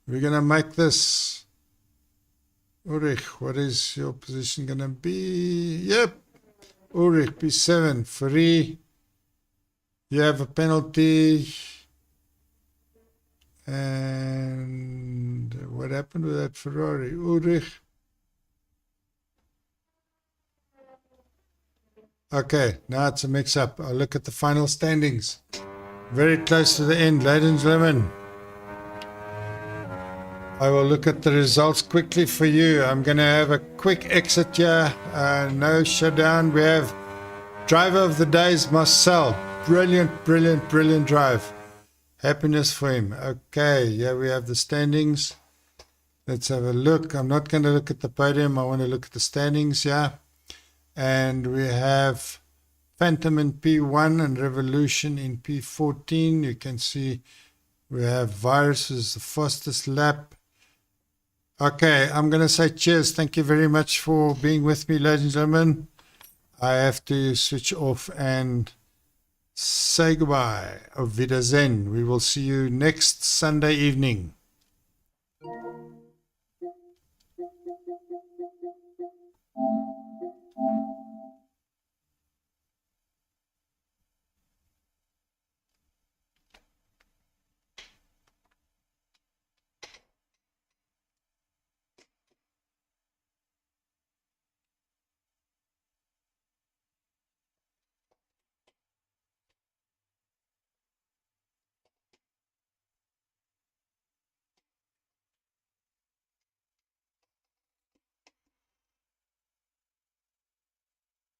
We're going to make this. Ulrich, what is your position going to be? Yep. Ulrich, P7, free. You have a penalty. And what happened with that Ferrari? Ulrich. Okay, now it's a mix-up. I'll look at the final standings. Very close to the end, ladies and gentlemen. I will look at the results quickly for you. I'm going to have a quick exit here. No shutdown. We have driver of the day is Marcel. Brilliant, brilliant, brilliant drive. Happiness for him. Okay, here we have the standings. Let's have a look. I'm not going to look at the podium. I want to look at the standings here. And we have Phantom in P1 and Revolution in P14. You can see we have Virus is the fastest lap. Okay, I'm going to say cheers. Thank you very much for being with me, ladies and gentlemen. I have to switch off and say goodbye. Auf Wiedersehen. We will see you next Sunday evening.